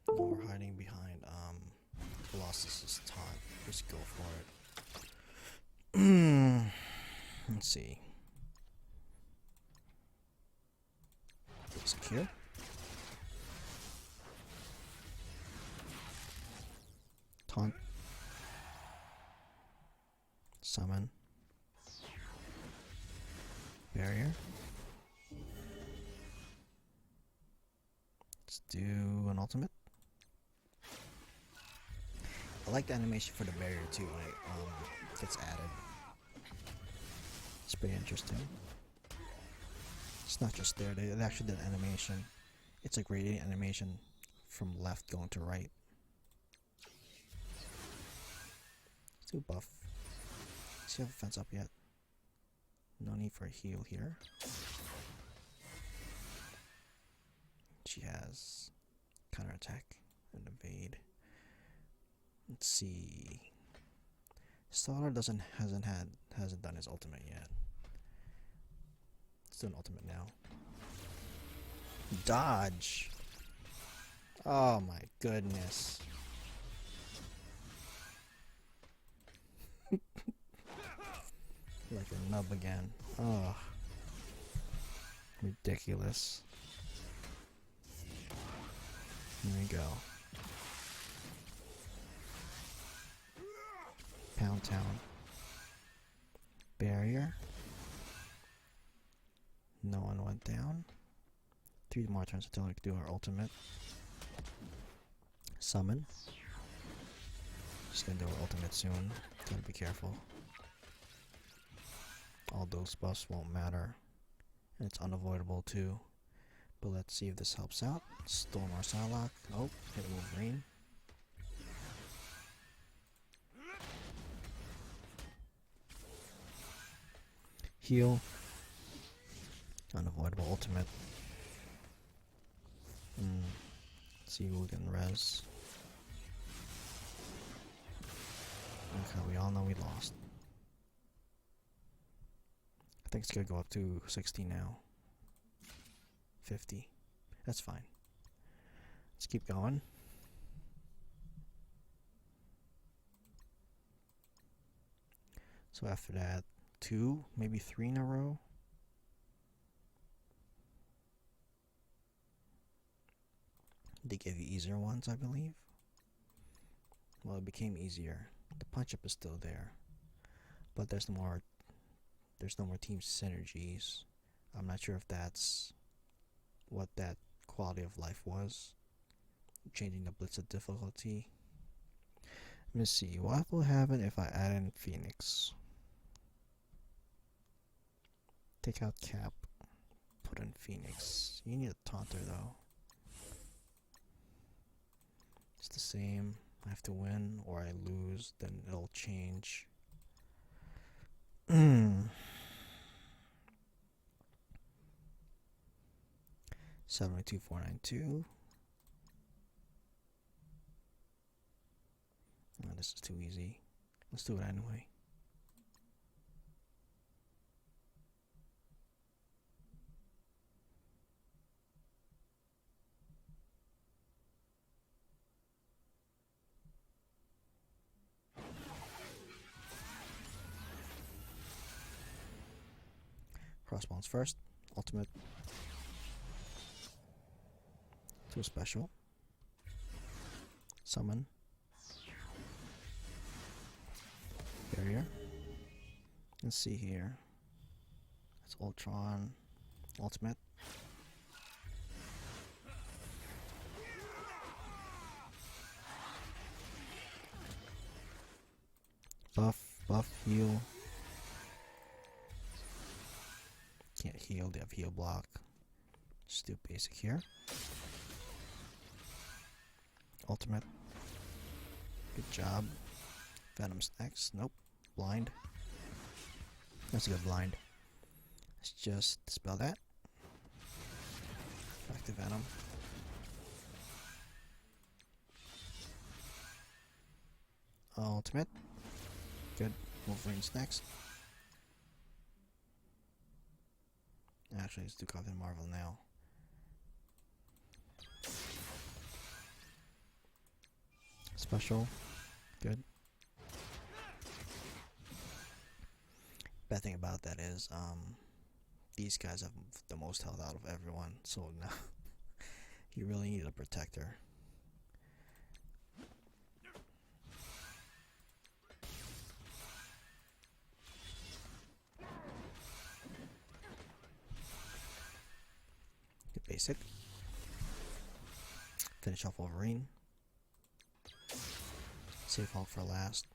No, we're hiding behind Colossus's taunt. Just go for it. Let's see. Secure. Taunt. Summon. Barrier. Let's do an ultimate. I like the animation for the barrier too when it gets added. It's pretty interesting. It's not just there, they actually did animation. It's a gradient animation from left going to right. It's too buff. Does he have a fence up yet? No need for a heal here. She has counterattack and evade. Let's see. Starter hasn't done his ultimate yet. Let's do an ultimate now. Dodge. Oh my goodness. Like a nub again. Oh. Ridiculous. Here we go. Pound Town. Barrier. No one went down. 3 more turns until we can do our ultimate. Summon. Just gonna do our ultimate soon. Gotta be careful. All those buffs won't matter. And it's unavoidable too. But let's see if this helps out. Storm or Psylocke. Oh, hit Wolverine. Heal. Unavoidable ultimate. Let's see who we can res. Okay, we all know we lost. I think it's gonna go up to 60 now. 50. That's fine. Let's keep going. So after that, 2, maybe 3 in a row. They gave you easier ones, I believe. Well, it became easier. The punch up is still there, but there's no more team synergies. I'm not sure if that's what that quality of life was. Changing the Blitz of difficulty. Let me see. What will happen if I add in Phoenix? Take out Cap. Put in Phoenix. You need a taunter though. It's the same. I have to win or I lose, then it'll change. 72492. Oh, this is too easy. Let's do it anyway. Crossbones first. Ultimate. To a special. Summon. Barrier. Let's see here. It's Ultron. Ultimate. Buff, heal. Can't heal, they have heal block. Just do basic here. Ultimate. Good job. Venom's next. Nope. Blind. That's a good blind. Let's just dispel that. Back to Venom. Ultimate. Good. Wolverine's next. Actually, let's do Captain Marvel now. Special. Good. Bad thing about that is, these guys have the most health out of everyone, so now you really need a protector. Basic. Finish off Wolverine. Save Hulk for last.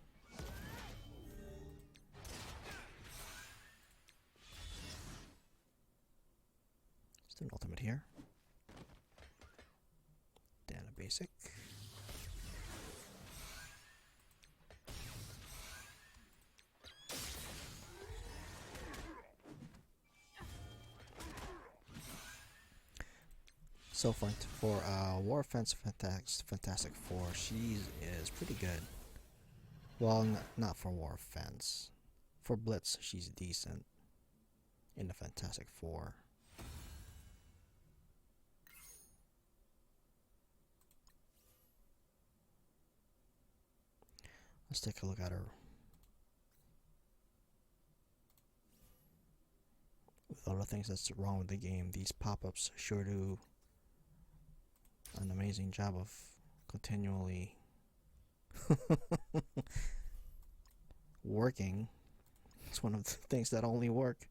basic. So for War Offense Fantastic Four, she is pretty good. Well, not for War Offense. For Blitz, she's decent in the Fantastic Four. Let's take a look at her. With all the things that's wrong with the game, these pop-ups sure do an amazing job of continually working. It's one of the things that only work.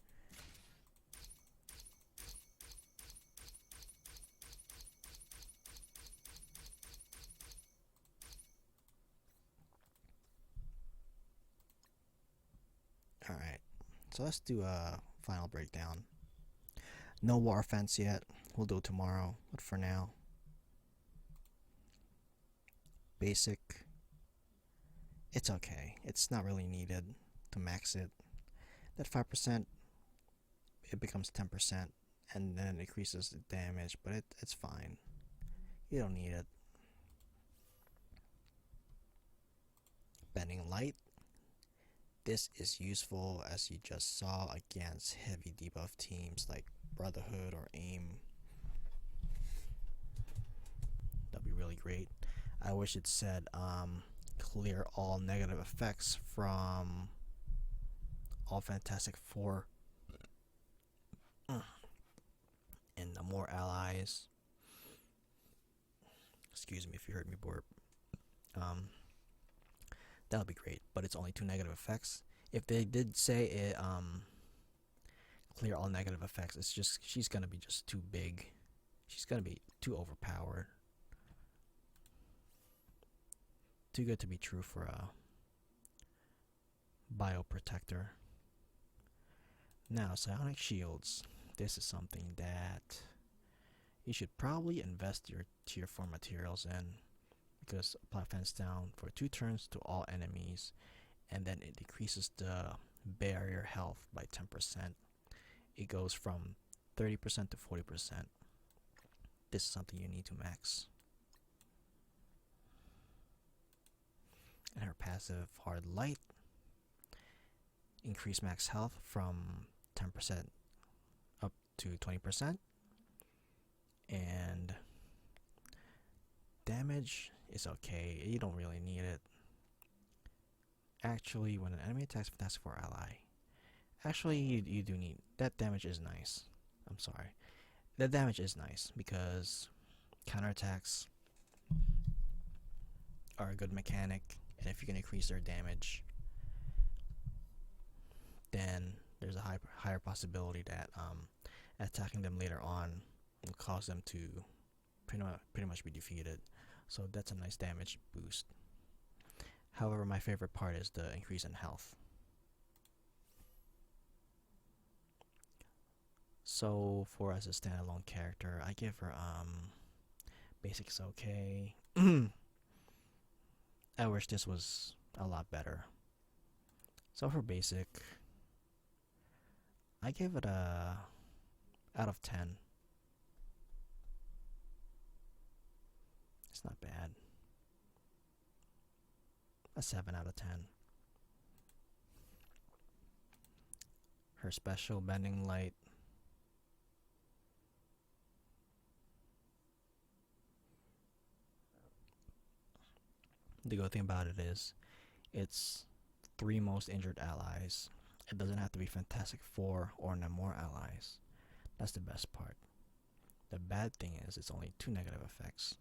Alright, so let's do a final breakdown. No War Offense yet. We'll do it tomorrow, but for now, basic. It's okay. It's not really needed to max it. That 5%, it becomes 10%, and then increases the damage, but it's fine. You don't need it. Bending Light. This is useful, as you just saw, against heavy debuff teams like Brotherhood or AIM. That'd be really great. I wish it said clear all negative effects from all Fantastic Four and Namor allies. Excuse me if you heard me burp. That would be great, but it's only 2 negative effects. If they did say it clear all negative effects, it's just she's gonna be just too big. She's gonna be too overpowered. Too good to be true for a bioprotector. Now, psionic shields. This is something that you should probably invest your tier 4 materials in, because apply fence down for 2 turns to all enemies, and then it decreases the barrier health by 10%. It goes from 30% to 40%. This is something you need to max. And her passive Hard Light. Increase max health from 10% up to 20%. And damage is okay. You don't really need it. Actually, when an enemy attacks Fantastic Four ally, actually you do need that. Damage is nice. I'm sorry. That damage is nice because counterattacks are a good mechanic, and if you can increase their damage, then there's a higher possibility that attacking them later on will cause them to pretty much be defeated. So that's a nice damage boost. However, my favorite part is the increase in health. So for as a standalone character, I give her basics okay. I wish this was a lot better. So for basic, I give it a out of 10. It's not bad. A 7 out of 10. Her special Bending Light. The good thing about it is, it's 3 most injured allies. It doesn't have to be Fantastic Four or Namor allies. That's the best part. The bad thing is, it's only 2 negative effects.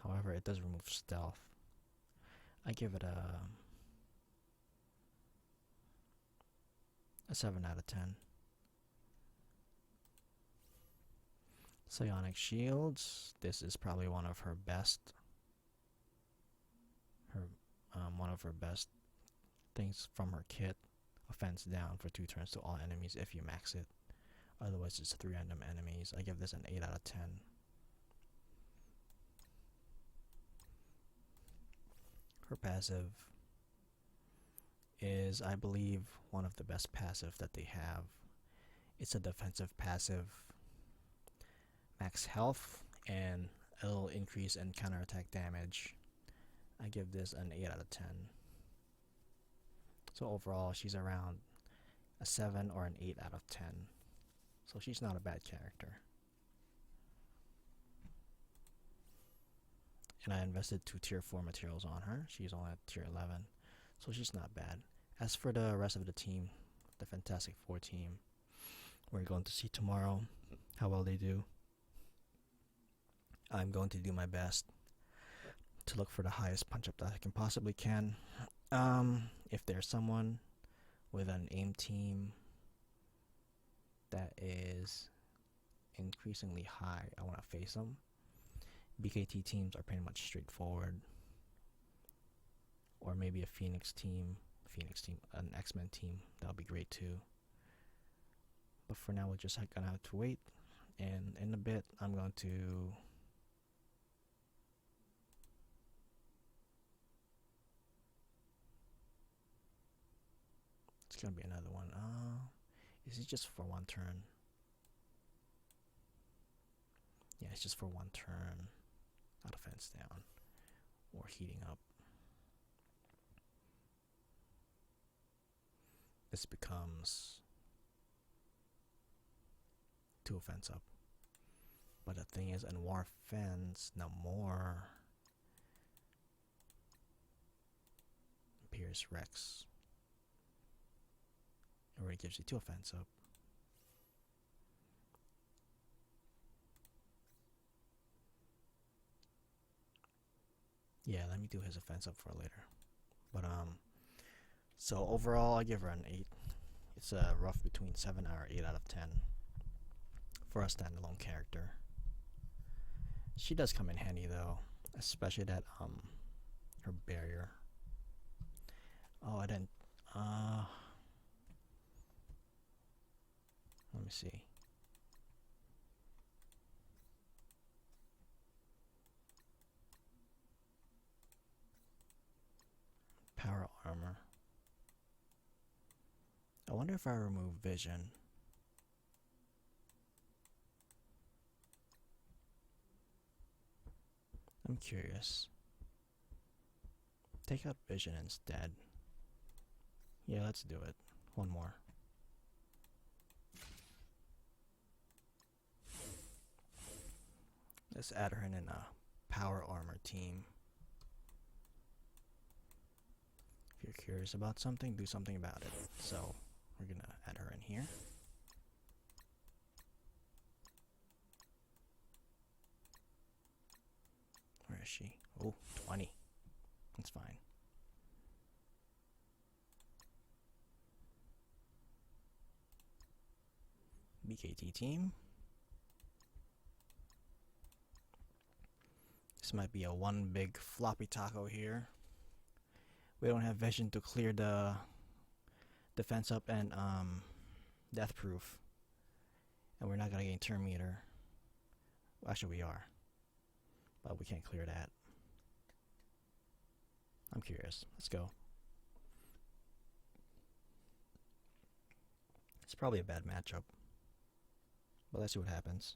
However, it does remove stealth. I give it a 7 out of 10. Psionic shields. This is probably one of her best. One of her best things from her kit. Offense down for 2 turns to all enemies if you max it. Otherwise, it's 3 random enemies. I give this an 8 out of 10. Her passive is, I believe, one of the best passive that they have. It's a defensive passive, max health, and it'll increase in counterattack damage. I give this an 8 out of 10. So overall, she's around a 7 or an 8 out of 10. So she's not a bad character. And I invested 2 tier 4 materials on her. She's only at tier 11. So she's not bad. As for the rest of the team, the Fantastic Four team, we're going to see tomorrow how well they do. I'm going to do my best to look for the highest punch up that I can possibly can. If there's someone with an aim team that is increasingly high, I want to face them. BKT teams are pretty much straightforward. Or maybe a Phoenix team, an X-Men team, that'll be great too. But for now, we're just gonna have to wait. And in a bit, I'm going to it's gonna be another one. Is it just for one turn? Yeah, it's just for one turn. Not a fence down or heating up. This becomes 2 offense up. But the thing is, in War Fence, Namor Pierce Rex. It already gives you 2 offense up. Yeah, let me do his offense up for later. But so overall I give her an 8. It's a rough between 7 or 8 out of 10 for a standalone character. She does come in handy though, especially that her barrier. Oh, I didn't let me see. Power armor. I wonder if I remove vision. I'm curious. Take out vision instead. Yeah, let's do it. One more. Let's add her in a power armor team. If you're curious about something, do something about it. So we're gonna add her in here. Where is she? Oh, 20. That's fine. BKT team. This might be a one big floppy taco here. We don't have vision to clear the defense up and death proof. And we're not gonna gain turn meter. Well, actually we are. But we can't clear that. I'm curious. Let's go. It's probably a bad matchup. But let's see what happens.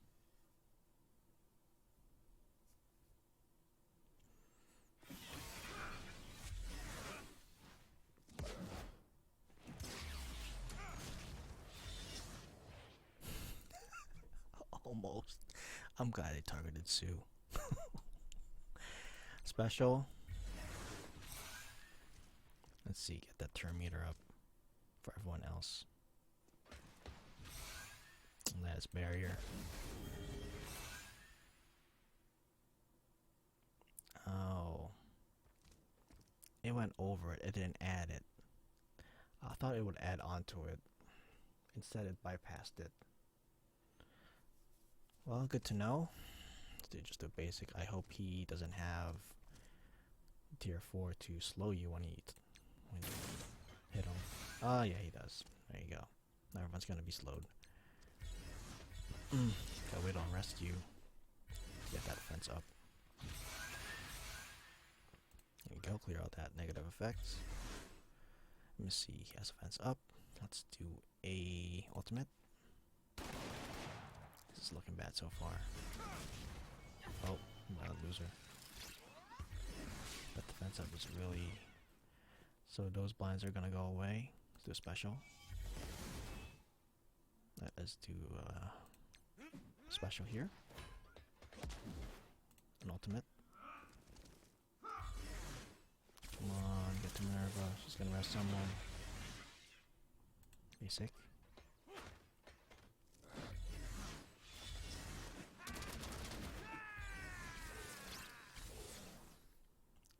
Almost. I'm glad they targeted Sue. Special. Let's see, get that turn meter up for everyone else. And that's barrier. Oh. It went over it. It didn't add it. I thought it would add onto it. Instead it bypassed it. Well, good to know. Let's just do basic. I hope he doesn't have tier 4 to slow you when you hit him. Oh yeah, he does. There you go. Now everyone's gonna be slowed. Gotta wait on rescue to get that defense up. There we go, clear out that negative effects. Let me see, he has defense up. Let's do a ultimate. This is looking bad so far. Oh, I'm a loser. That defense up is really... So those blinds are gonna go away. Let's do a special. Let's do special here. An ultimate. Come on, get to Minerva. She's gonna rest someone. Basic.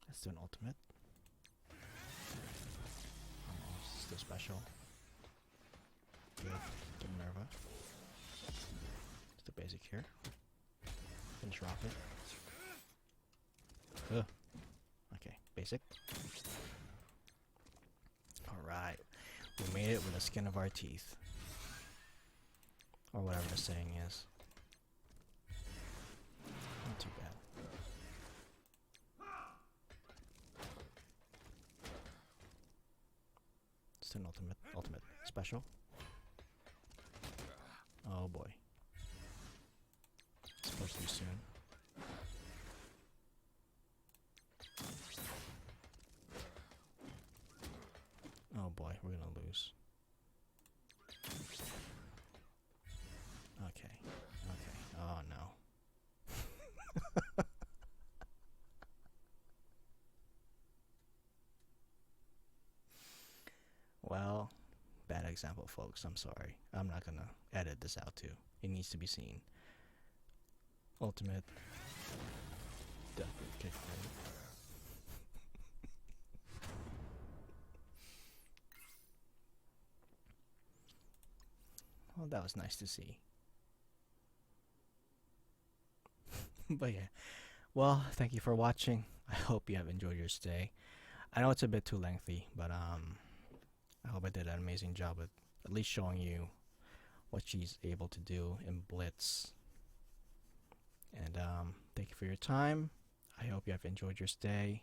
Let's do an ultimate. Almost. Still special. Good. Get Minerva. Just a basic here. Finish rocket. Ugh. Okay, basic. Alright. We made it with the skin of our teeth. Or whatever the saying is. Not too bad. Just an ultimate special. Oh boy. It's supposed to be soon. Oh boy, we're gonna lose. Okay. Oh no. Well, bad example, folks. I'm sorry. I'm not gonna edit this out too. It needs to be seen. Ultimate. Definitely kick frame. Well, that was nice to see. But yeah. Well, thank you for watching. I hope you have enjoyed your stay. I know it's a bit too lengthy, but I hope I did an amazing job with at least showing you what she's able to do in Blitz. And thank you for your time. I hope you have enjoyed your stay.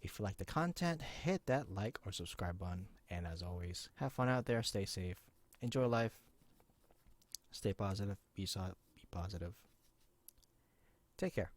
If you like the content, hit that like or subscribe button. And as always, have fun out there, stay safe, enjoy life, stay positive, be positive. Take care.